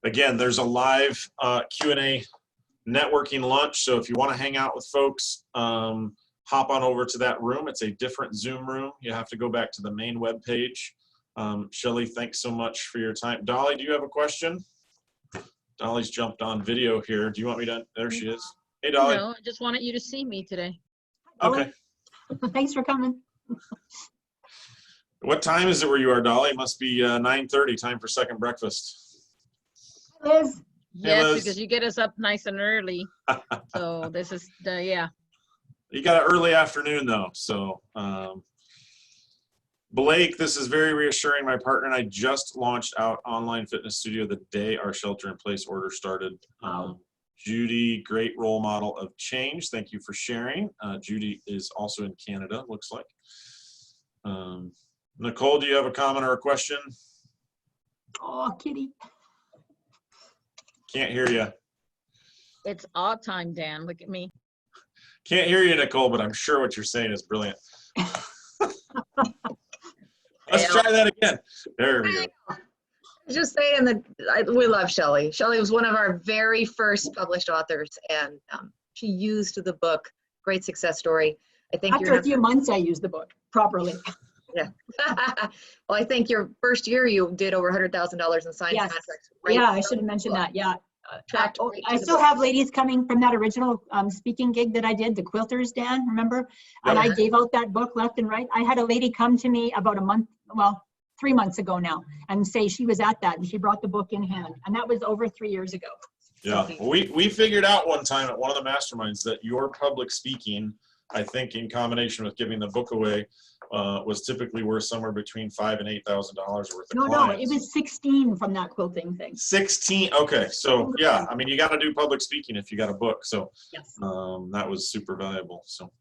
Again, there's a live Q&A networking lunch, so if you want to hang out with folks, hop on over to that room. It's a different Zoom room. You have to go back to the main web page. Shelley, thanks so much for your time. Dolly, do you have a question? Dolly's jumped on video here. Do you want me to? There she is. Hey, Dolly. No, I just wanted you to see me today. Okay. Thanks for coming. What time is it where you are, Dolly? It must be 9:30, time for second breakfast. Liz. Yes, Liz. because you get us up nice and early. So this is the, yeah. You got an early afternoon though, so Blake, this is very reassuring. My partner and I just launched out online fitness studio the day our shelter-in-place order started. Judy, great role model of change. Thank you for sharing. Judy is also in Canada, looks like. Nicole, do you have a comment or a question? Oh, kitty. Can't hear you. It's odd time, Dan. Look at me. Can't hear you, Nicole, but I'm sure what you're saying is brilliant. Let's try that again. There we go. Just saying that we love Shelley. Shelley was one of our very first published authors, and she used the book. Great success story. I think After a few months, I used the book properly. Yeah. Well, I think your first year you did over $100,000 in signed contracts. Right? Yeah, I should have mentioned that. Yeah. Right I still have ladies coming from that original speaking gig that I did, the quilters, Dan, remember? And I gave out that book left and right. I had a lady come to me about 3 months ago now and say she was at that and she brought the book in hand. And that was over 3 years ago. Yeah, well, we figured out one time at one of the masterminds that your public speaking, I think in combination with giving the book away, was typically worth somewhere between $5,000 and $8,000 worth of clients. No, it was 16 from that quilting thing. 16, okay, so yeah, I mean, you got to do public speaking if you got a book, so yes. That was super valuable. So,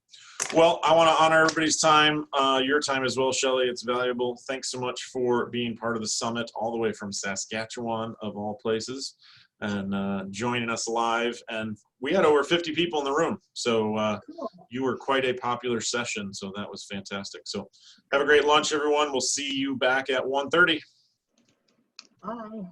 well, I want to honor everybody's time, your time as well, Shelley. It's valuable. Thanks so much for being part of the summit, all the way from Saskatchewan, of all places, and joining us live. And we had over 50 people in the room, so you were quite a popular session, so that was fantastic. So have a great lunch, everyone. We'll see you back at 1:30. Bye.